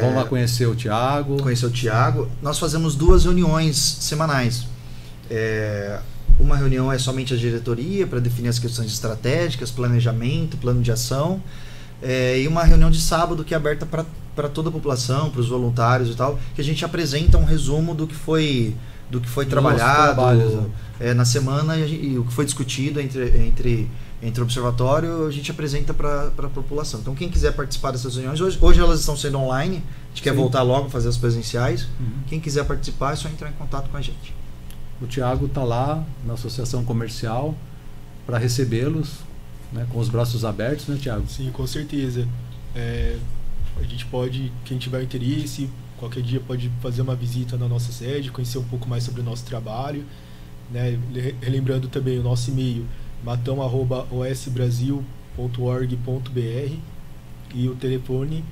Vão lá conhecer o Thiago. Nós fazemos 2 reuniões semanais. Uma reunião é somente a diretoria, para definir as questões estratégicas, planejamento, plano de ação, e uma reunião de sábado que é aberta para toda a população, para os voluntários e tal, que a gente apresenta um resumo do que foi trabalhado na semana, e o que foi discutido entre o Observatório, a gente apresenta para a população. Então, quem quiser participar dessas reuniões, hoje elas estão sendo online, a gente quer voltar logo, fazer as presenciais. Quem quiser participar é só entrar em contato com a gente. O Thiago está lá na Associação Comercial para recebê-los, né, com os braços abertos, né, Thiago? Sim, com certeza. A gente pode, quem tiver interesse, qualquer dia pode fazer uma visita na nossa sede, conhecer um pouco mais sobre o nosso trabalho, né? Relembrando também o nosso e-mail, matão@osbrasil.org.br, e o telefone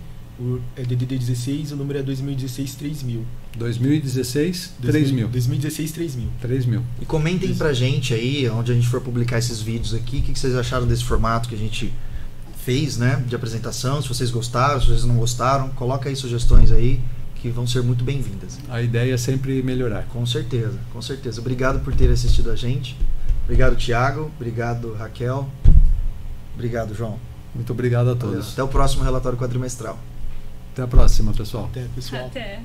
é DDD 16, o número é 2016 3000. 2016 3000. 2016 3000. 3000. E comentem pra gente aí, onde a gente for publicar esses vídeos aqui, o que vocês acharam desse formato que a gente fez, né, de apresentação, se vocês gostaram, se vocês não gostaram, coloca aí sugestões aí, que vão ser muito bem-vindas. A ideia é sempre melhorar. Com certeza, com certeza. Obrigado por ter assistido a gente. Obrigado, Thiago. Obrigado, Raquel. Obrigado, João. Muito obrigado a todos. Até o próximo relatório quadrimestral. Até a próxima, pessoal. Até, pessoal. Até.